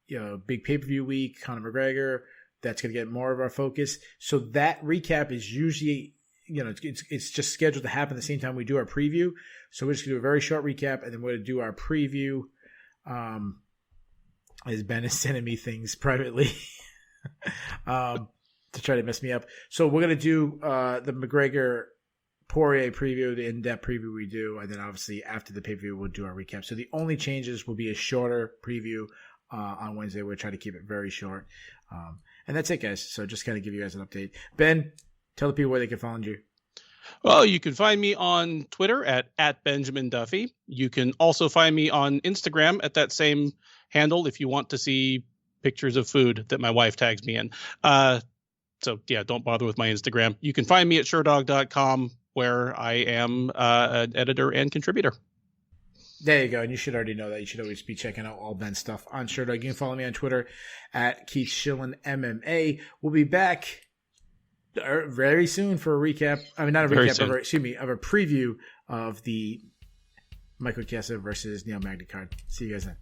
S1: big pay-per-view week, Conor McGregor. That's going to get more of our focus. So that recap is usually, it's just scheduled to happen the same time we do our preview. So we're just going to do a very short recap, and then we're going to do our preview. As Ben is sending me things privately to try to mess me up. So we're going to do the McGregor Poirier preview, the in-depth preview we do, and then obviously after the pay-per-view we'll do our recap. So the only changes will be a shorter preview on Wednesday. We'll try to keep it very short. And that's it, guys. So just kind of give you guys an update. Ben, tell the people where they can find you.
S2: Well, you can find me on Twitter at Benjamin Duffy. You can also find me on Instagram at that same handle if you want to see pictures of food that my wife tags me in. So yeah, don't bother with my Instagram. You can find me at SureDog.com, where I am an editor and contributor.
S1: There you go. And you should already know that. You should always be checking out all Ben's stuff on SureDog. You can follow me on Twitter at Keith Shillan MMA. We'll be back very soon for a recap. I mean, not a recap, of a preview of the Michael Chiesa versus Neil Magny card. See you guys then.